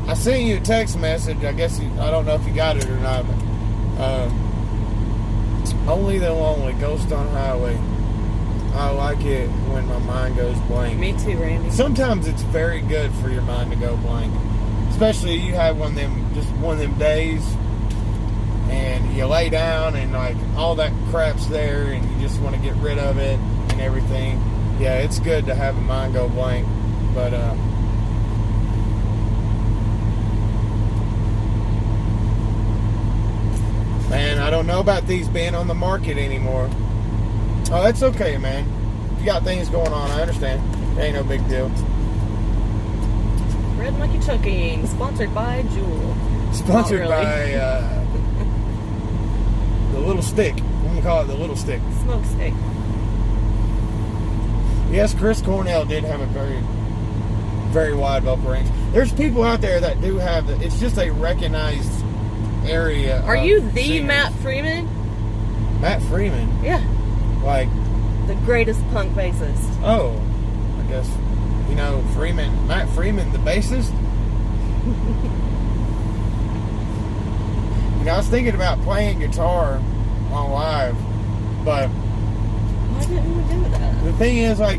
I sent you a text message. I guess I don't know if you got it or not. But, Only the Lonely, Ghost on Highway. I like it when my mind goes blank. Me too, Randy. Sometimes it's very good for your mind to go blank, especially you have one of them days, and you lay down and like all that crap's there, and you just want to get rid of it and everything. Yeah, it's good to have a mind go blank, but man, I don't know about these being on the market anymore. Oh, that's okay, man. If you got things going on, I understand. It ain't no big deal. Red Monkey Chucking, sponsored by Jewel. Sponsored really. by the Little Stick. I'm going to call it the Little Stick. Smoke Stick. Yes, Chris Cornell did have a very, very wide vocal range. There's people out there that do have it's just a recognized area. Are you the singers. Matt Freeman? Matt Freeman? Yeah. Like the greatest punk bassist. Oh, I guess Matt Freeman, the bassist. You know, I was thinking about playing guitar on live, but Why didn't we do that? the thing is, like,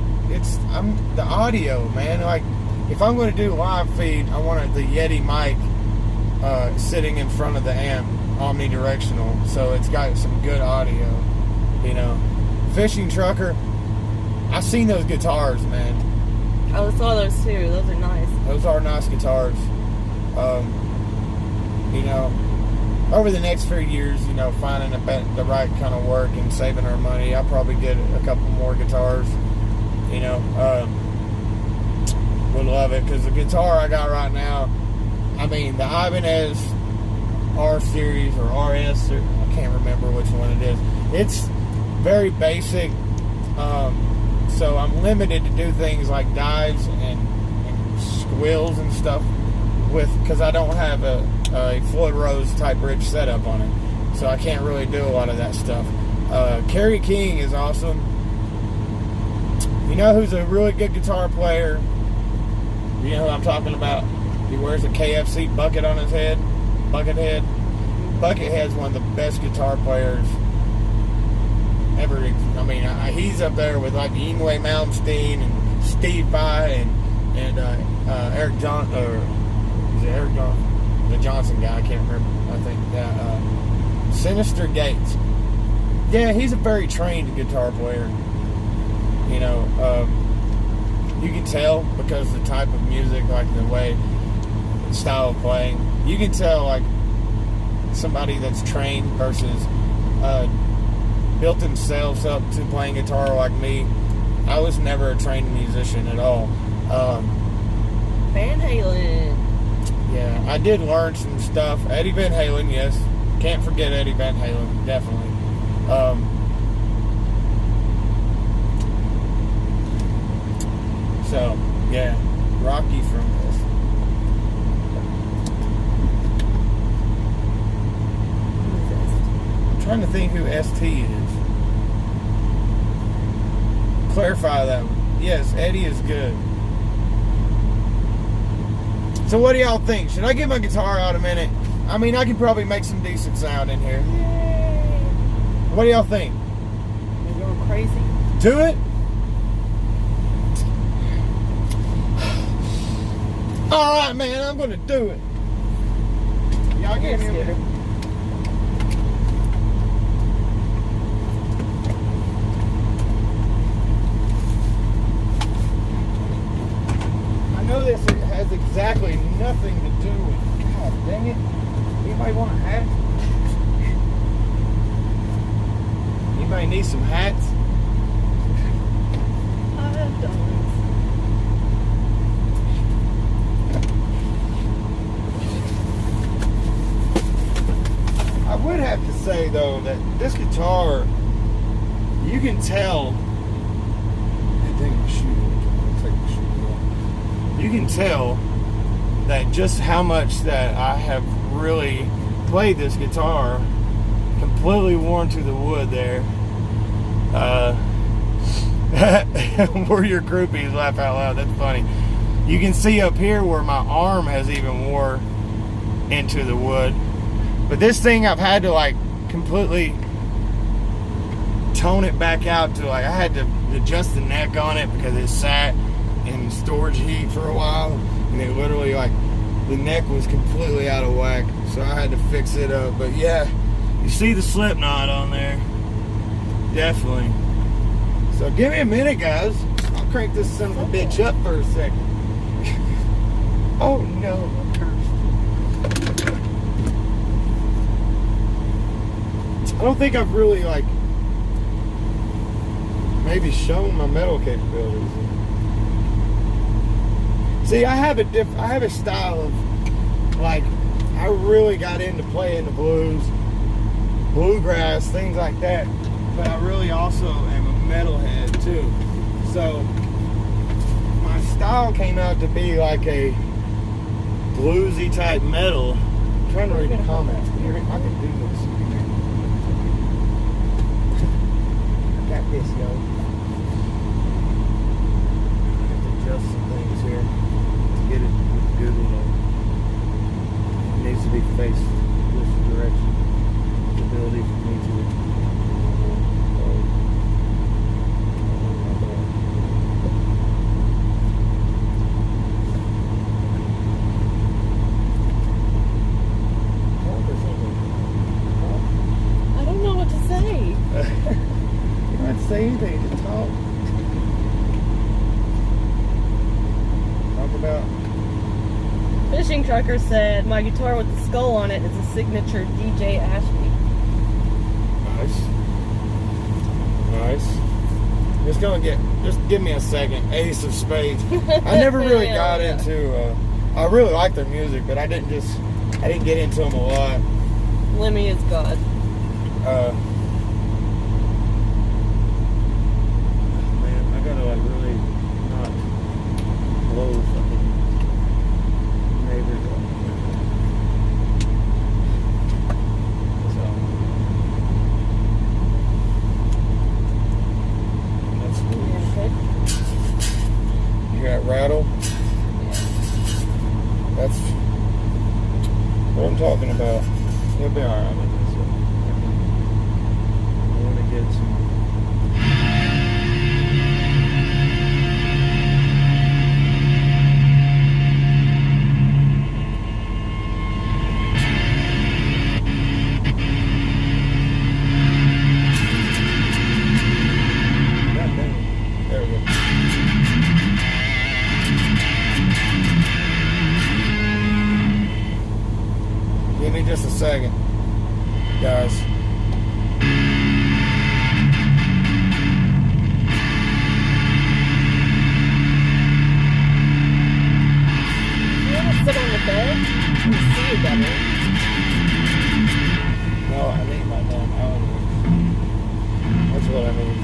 I'm the audio, man. Like, if I'm going to do live feed, I want the Yeti mic sitting in front of the amp, omnidirectional, so it's got some good audio. You know, Fishing Trucker. I've seen those guitars, man. I saw those too. Those are nice. Those are nice guitars. You know, over the next few years, you know, finding the right kind of work and saving our money, I'll probably get a couple more guitars. You know, would love it, because the guitar I got right now, I mean, the Ibanez R series or RS, or I can't remember which one it is. It's very basic, so I'm limited to do things like dives and squills and stuff because I don't have a Floyd Rose type bridge setup on it, so I can't really do a lot of that stuff. Kerry King is awesome. You know who's a really good guitar player? You know who I'm talking about? He wears a KFC bucket on his head. Buckethead. Buckethead's one of the best guitar players ever. I mean, he's up there with like Yngwie Malmsteen and Steve Vai and Eric John, or is it Eric John? The Johnson guy, I can't remember. I think Sinister Gates. Yeah, he's a very trained guitar player. You know, you can tell because the type of music, like the way, style of playing, you can tell like somebody that's trained versus built themselves up to playing guitar like me. I was never a trained musician at all. Van Halen. Yeah, I did learn some stuff. Eddie Van Halen, yes. Can't forget Eddie Van Halen, definitely. So, yeah, Rocky from this. I'm trying to think who ST is. Clarify that one. Yes, Eddie is good. So what do y'all think? Should I get my guitar out a minute? I mean, I can probably make some decent sound in here. Yay. What do y'all think? You're going crazy. Do it? Alright, man, I'm going to do it. Y'all get me over. I know this has exactly nothing to do with... God dang it. Anybody want a hat? Anybody need some hats? I don't. I would have to say though that this guitar, you can tell. You can tell that just how much that I have really played this guitar, completely worn to the wood there. Where your groupies laugh out loud. That's funny. You can see up here where my arm has even wore into the wood. But this thing I've had to like completely tone it back out to, like, I had to adjust the neck on it because it sat in storage heat for a while, and it literally, like, the neck was completely out of whack, so I had to fix it up. But yeah, you see the slip knot on there, definitely. So give me a minute, guys. I'll crank this son of a bitch up for a second. Oh no, I'm cursed. I don't think I've really, like, maybe shown my metal capabilities. See, I have a style of, like, I really got into playing the blues, bluegrass, things like that. But I really also am a metalhead too. So my style came out to be like a bluesy type metal. I'm trying to read the comments. I can do this. I got this, yo. I have to adjust some things here to get it with Google. It needs to be faced this direction. ability for me to. I don't know what to say. You don't have to say anything, just talk. Talk about. Fishing Trucker said, my guitar with the skull on it is a signature DJ Ashby. Nice. Just give me a second. Ace of Spades. I never really got into, I really like their music, but I didn't get into them a lot. Lemmy is God. Man, I gotta like really not blow fucking neighbors up. So that's cool. You got rattle. That's what I'm talking about. You'll be alright with this. I want to get some. There we go. Give me just a second, guys. You want to sit on the bed and see you better. No, I need my damn elevator. That's what I need.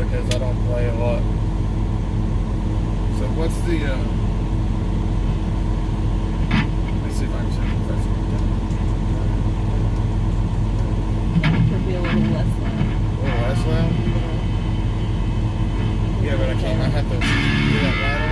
because I don't play a lot. So what's the, let's see if I can set the pressure. It could be a little less loud. A little less loud? Yeah, but I can't, I have to do that rattle.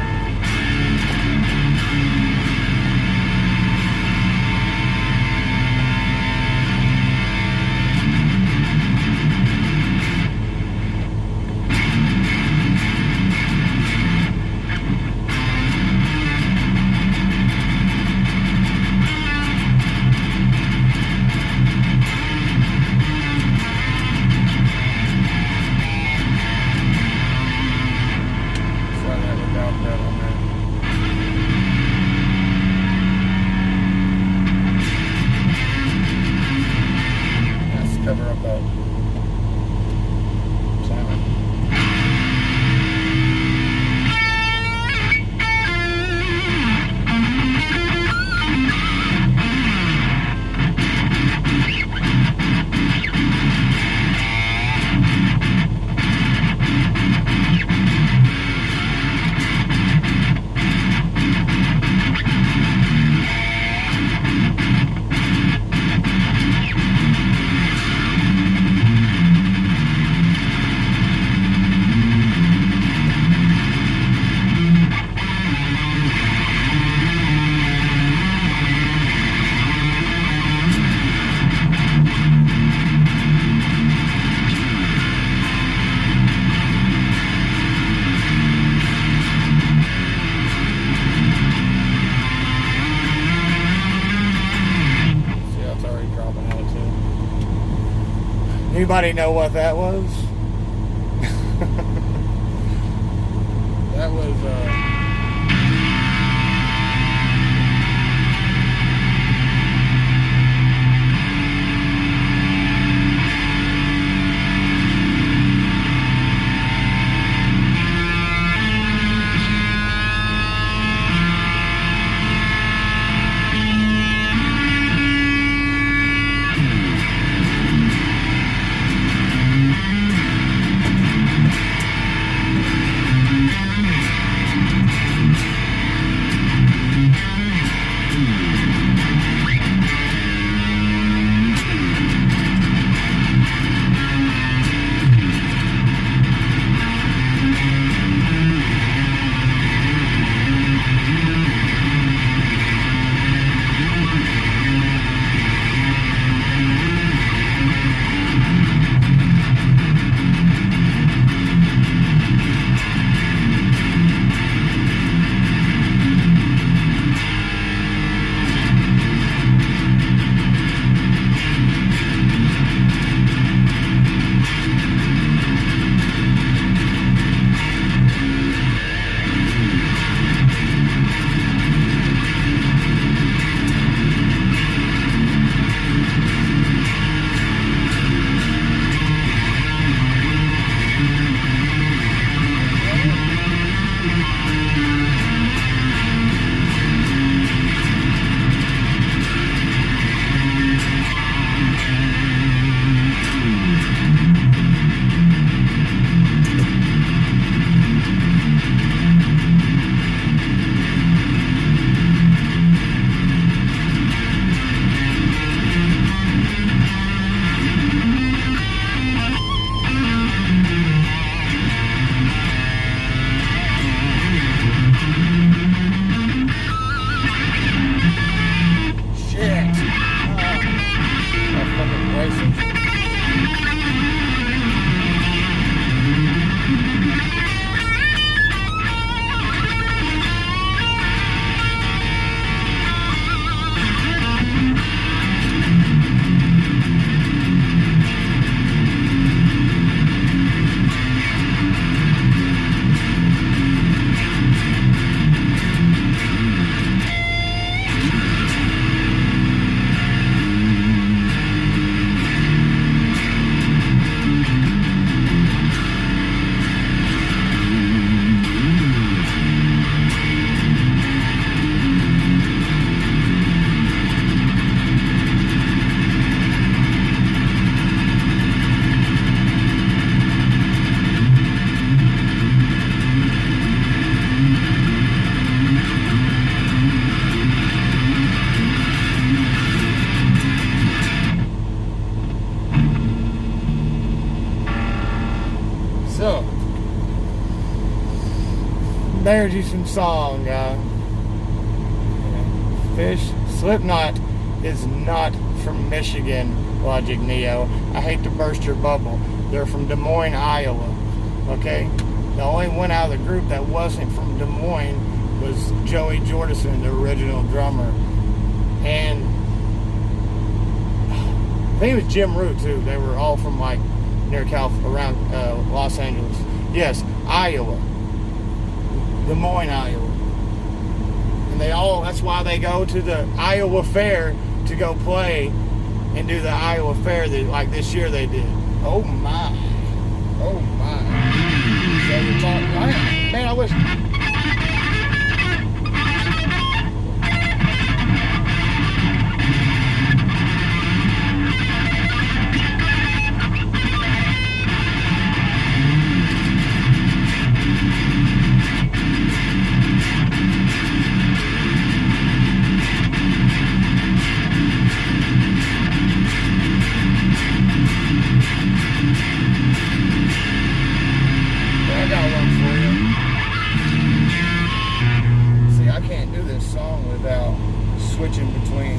cover up that sound. Anybody know what that was? That was there's you some song. Fish. Slipknot is not from Michigan, Logic Neo. I hate to burst your bubble. They're from Des Moines, Iowa. Okay? The only one out of the group that wasn't from Des Moines was Joey Jordison, the original drummer. And I think it was Jim Root too. They were all from like near around Los Angeles. Yes, Iowa. Des Moines, Iowa. And they all, that's why they go to the Iowa Fair to go play and do the Iowa Fair that, like this year they did. Oh my. Oh my. So you're talking, man, I wish. I got one for you. See, I can't do this song without switching between.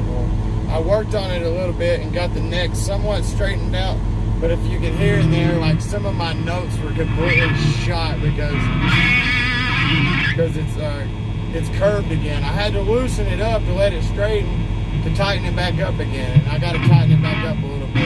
comfortable. I worked on it a little bit and got the neck somewhat straightened out, but if you can hear in there, like some of my notes were completely shot because it's curved again. I had to loosen it up to let it straighten, to tighten it back up again, and I got to tighten it back up a little bit.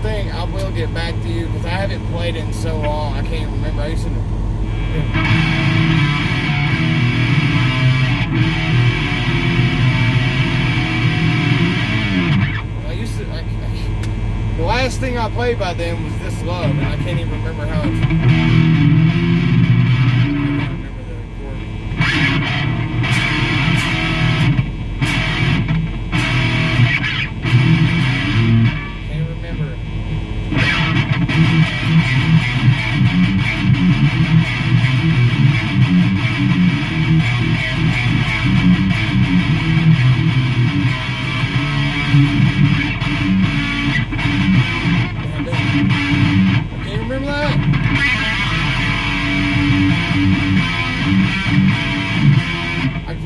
Thing, I will get back to you because I haven't played it in so long. I can't remember. I used to. The last thing I played by them was This Love, and I can't even remember how it's.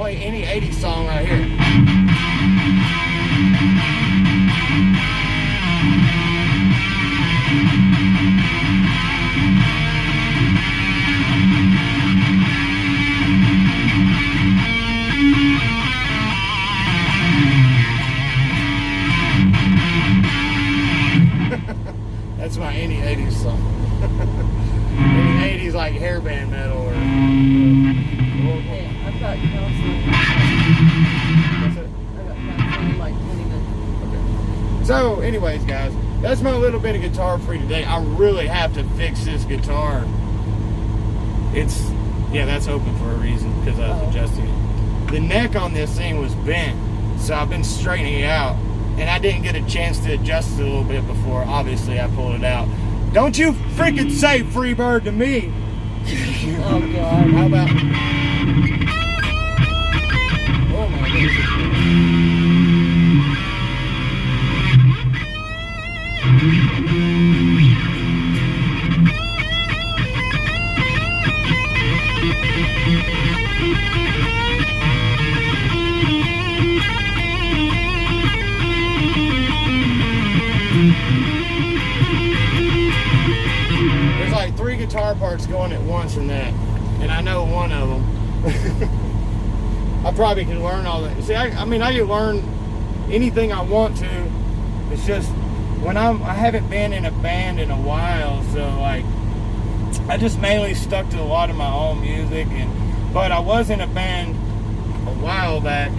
Any 80s song right here. That's my any 80s song. Any 80s like hairband metal or hey, I've got counseling. What's it? I got counseling in like 20 minutes. Okay. So, anyways, guys, that's my little bit of guitar for you today. I really have to fix this guitar. That's open for a reason because I was adjusting it. The neck on this thing was bent, so I've been straightening it out, and I didn't get a chance to adjust it a little bit before. Obviously, I pulled it out. Don't you freaking say Freebird to me. Oh, God. How about... Oh, my goodness. There's like 3 guitar parts going at once in that, and I know one of them. I probably can learn all that. See, I mean, I can learn anything I want to. It's just when I haven't been in a band in a while, so like I just mainly stuck to a lot of my own music. But I was in a band a while back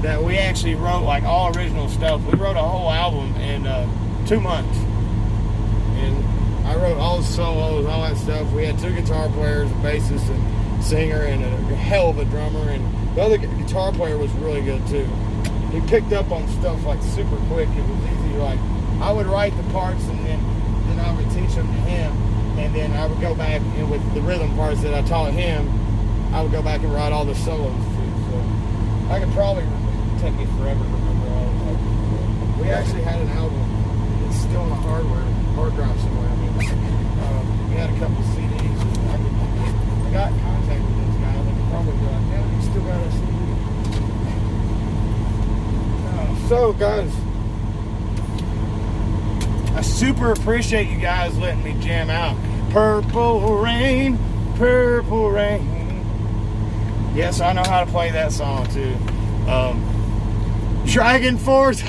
that we actually wrote like all original stuff. We wrote a whole album in 2 months, and I wrote all the solos, all that stuff. We had 2 guitar players, a bassist and singer, and a hell of a drummer, and the other guitar player was really good too. He picked up on stuff like super quick. It was easy. Like I would write the parts, and then I would teach them to him, and then I would go back and with the rhythm parts that I taught him, I would go back and write all the solos too. So I could probably take me forever to remember all of it. We actually had an album. It's still on a hard drive somewhere. I mean, we had a couple of CDs. I got in contact with those guys. They could probably be like, yeah, you still got a CD. So, guys, I super appreciate you guys letting me jam out. Purple Rain, Purple Rain. Yes, I know how to play that song too. Dragon Force.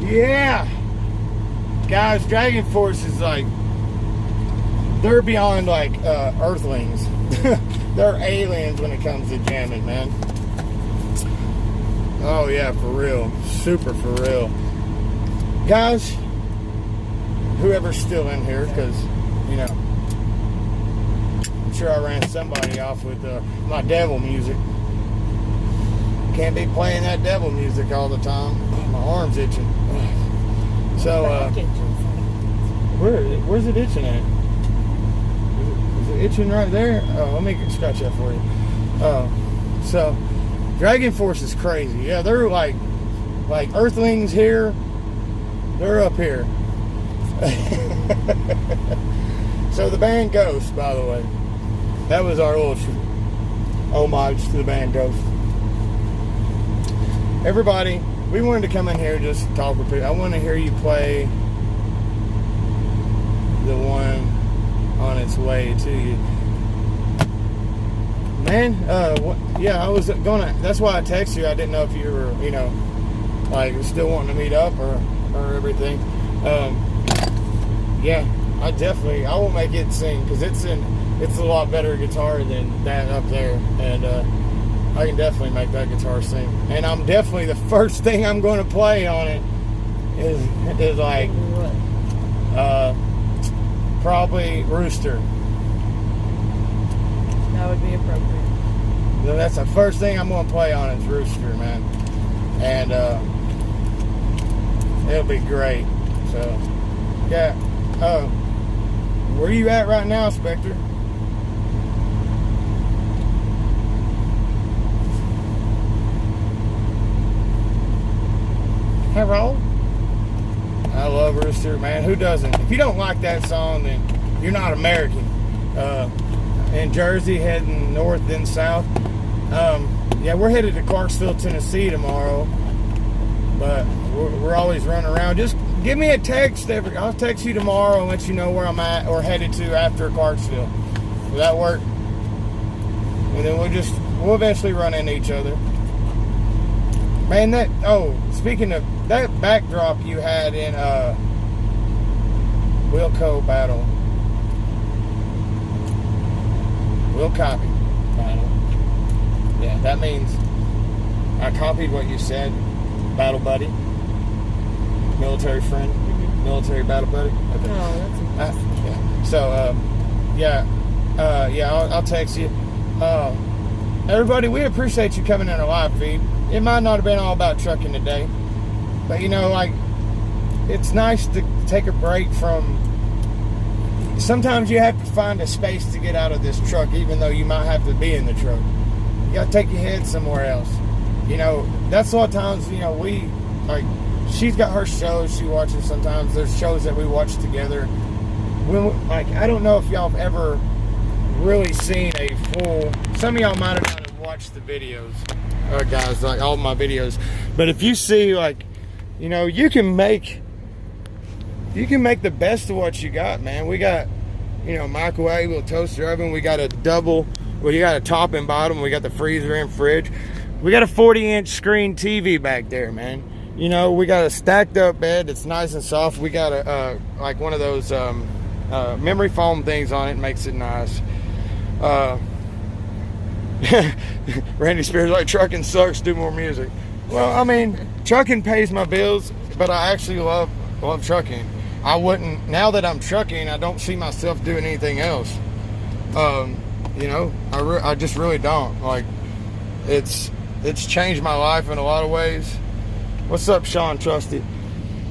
Yeah. Guys, Dragon Force is like, they're beyond like Earthlings. They're aliens when it comes to jamming, man. Oh yeah, for real. Super for real. Guys, whoever's still in here, because, you know, I'm sure I ran somebody off with my devil music. Can't be playing that devil music all the time. My arm's itching. So, where's it itching at? Is it itching right there? Oh, let me scratch that for you. So, Dragon Force is crazy. Yeah, they're like Earthlings here. They're up here. So the band Ghost, by the way, that was our little homage to the band Ghost. Everybody, we wanted to come in here just to talk with people. I want to hear you play the one on its way to you. Man, yeah, I was gonna, that's why I texted you. I didn't know if you were, you know, like still wanting to meet up or everything. Yeah, I will make it sing, because it's a lot better guitar than that up there, and I can definitely make that guitar sing. And I'm definitely, the first thing I'm going to play on it is like probably Rooster. That would be appropriate. That's the first thing I'm going to play on is Rooster, man. And it'll be great. So, yeah. Where you at right now, Spectre? Hello? I love Rooster, man. Who doesn't? If you don't like that song, then you're not American. In Jersey, heading north then south. Yeah, we're headed to Clarksville, Tennessee tomorrow, but we're always running around. Just give me a text. I'll text you tomorrow and let you know where I'm at or headed to after Clarksville. Will that work? And then we'll eventually run into each other. Man, speaking of that backdrop you had in Wilco Battle. Will copy battle. Yeah, that means I copied what you said. Battle buddy, military friend, military battle buddy. Okay. Oh, that's impressive. Yeah. So, yeah, I'll text you. Everybody, we appreciate you coming in our live feed. It might not have been all about trucking today, but you know, like, it's nice to take a break from. Sometimes you have to find a space to get out of this truck, even though you might have to be in the truck. You got to take your head somewhere else. You know, that's a lot of times, you know, she's got her shows she watches sometimes. There's shows that we watch together. I don't know if y'all have ever really seen a full, some of y'all might have not watched the videos, guys, like all my videos. But if you see, like, you know, you can make the best of what you got, man. We got, you know, microwave, toaster oven. We got a you got a top and bottom. We got the freezer and fridge. We got a 40-inch screen TV back there, man. You know, we got a stacked up bed that's nice and soft. We got a like one of those memory foam things on it, makes it nice. Randy Spears, like, trucking sucks, do more music. Well, I mean, trucking pays my bills, but I actually love trucking. I wouldn't, now that I'm trucking, I don't see myself doing anything else. You know, I just really don't. Like, it's changed my life in a lot of ways. What's up, Sean Trusty?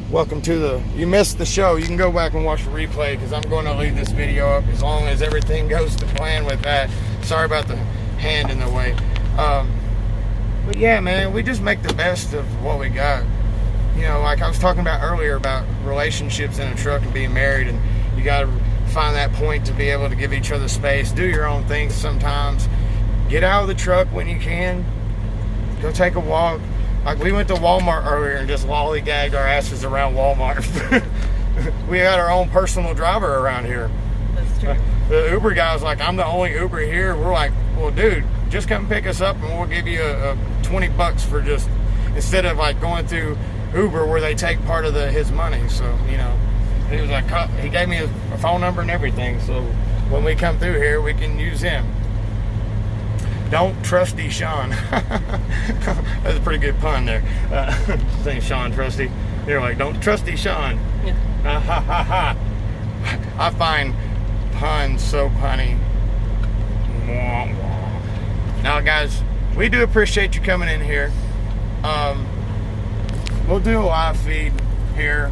Welcome to you missed the show. You can go back and watch the replay, because I'm going to leave this video up as long as everything goes to plan with that. Sorry about the hand in the way. But yeah, man, we just make the best of what we got. You know, like I was talking about earlier about relationships in a truck and being married, and you got to find that point to be able to give each other space, do your own things sometimes, get out of the truck when you can, go take a walk. Like, we went to Walmart earlier and just lollygagged our asses around Walmart. We got our own personal driver around here. That's true. The Uber guy was like, I'm the only Uber here. We're like, well, dude, just come pick us up and we'll give you a $20 for just, instead of like going through Uber where they take part of his money. So, you know, he was like, he gave me a phone number and everything. So when we come through here, we can use him. Don't trusty Sean. That's a pretty good pun there. Saying Sean Trusty. You're like, don't trusty Sean. Yeah. Ha ha ha ha. I find puns so punny. Now, guys, we do appreciate you coming in here. We'll do a live feed here,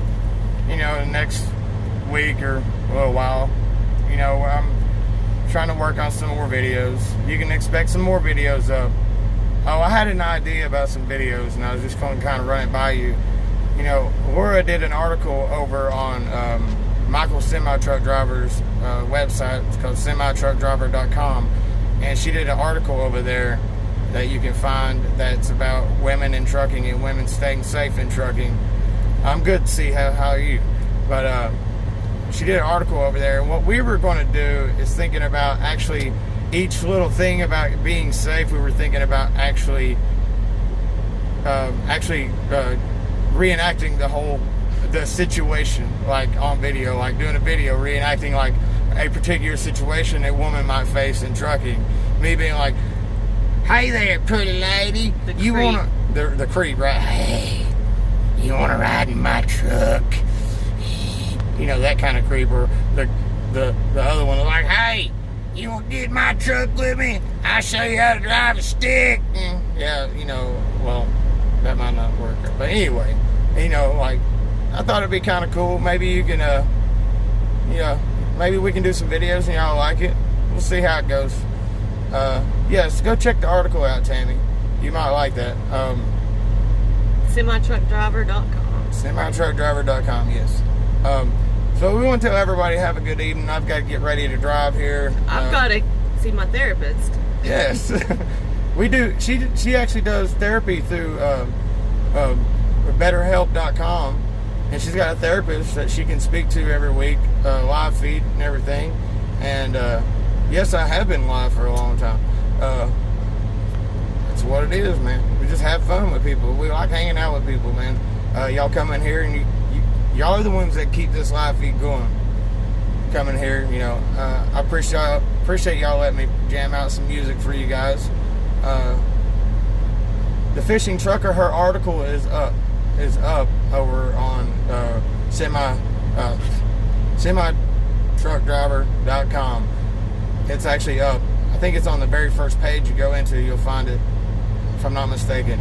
you know, the next week or a little while. You know, I'm trying to work on some more videos. You can expect some more videos up. Oh, I had an idea about some videos, and I was just going to kind of run it by you. You know, Laura did an article over on Michael's Semi-Truck Driver's website. It's called semitruckdriver.com, and she did an article over there that you can find that's about women in trucking and women staying safe in trucking. I'm good to see how are you, but she did an article over there, and what we were going to do is thinking about actually each little thing about being safe. We were thinking about actually reenacting the situation, like on video, like doing a video reenacting like a particular situation a woman might face in trucking. Me being like, "Hey there, pretty lady, you wanna the creep, right? Hey, you wanna ride in my truck?" You know, that kind of creep. Or the other one was like, "Hey, you want to get in my truck with me? I'll show you how to drive a stick." Yeah, you know, well, that might not work. But anyway, you know, like, I thought it'd be kind of cool. Maybe you can, maybe we can do some videos and y'all like it. We'll see how it goes. Yes, go check the article out, Tammy. You might like that. Semitruckdriver.com. Semitruckdriver.com, yes. So we want to tell everybody have a good evening. I've got to get ready to drive here. I've got to see my therapist. Yes. We do. She actually does therapy through betterhelp.com, and she's got a therapist that she can speak to every week, live feed and everything. And yes, I have been live for a long time. That's what it is, man. We just have fun with people. We like hanging out with people, man. Y'all come in here and y'all are the ones that keep this live feed going. Coming here, you know, I appreciate y'all letting me jam out some music for you guys. The Fishing Trucker, her article is up over on semitruckdriver.com. It's actually up. I think it's on the very first page you go into. You'll find it, if I'm not mistaken.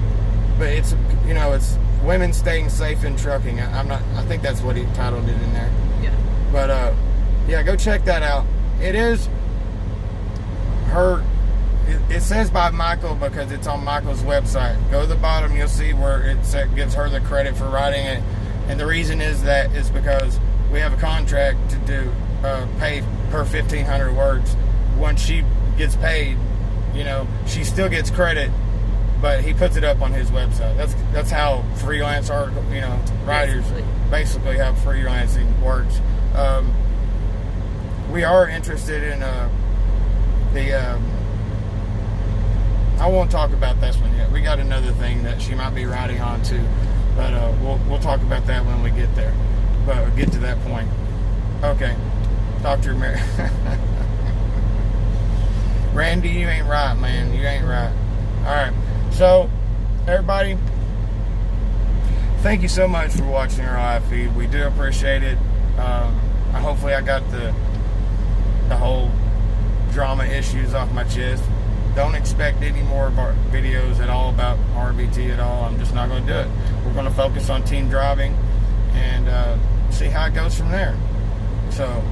But it's, you know, it's women staying safe in trucking. I think that's what he titled it in there. Yeah. But yeah, go check that out. It is her. It says by Michael because it's on Michael's website. Go to the bottom, you'll see where it gives her the credit for writing it. And the reason is because we have a contract to do pay per 1,500 words. Once she gets paid, you know, she still gets credit, but he puts it up on his website. That's how freelance article, you know, writers basically how freelancing works. We are interested in I won't talk about this one yet. We got another thing that she might be writing on too, but we'll talk about that when we get there. But get to that point. Okay, Dr. Mary. Randy, you ain't right, man. You ain't right. All right. So, everybody, thank you so much for watching our live feed. We do appreciate it. Hopefully, I got the whole drama issues off my chest. Don't expect any more of our videos at all about RVT at all. I'm just not going to do it. We're going to focus on team driving and see how it goes from there. So,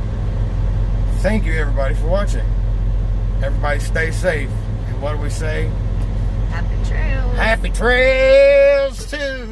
thank you everybody for watching. Everybody stay safe. And what do we say? Happy trails. Happy trails to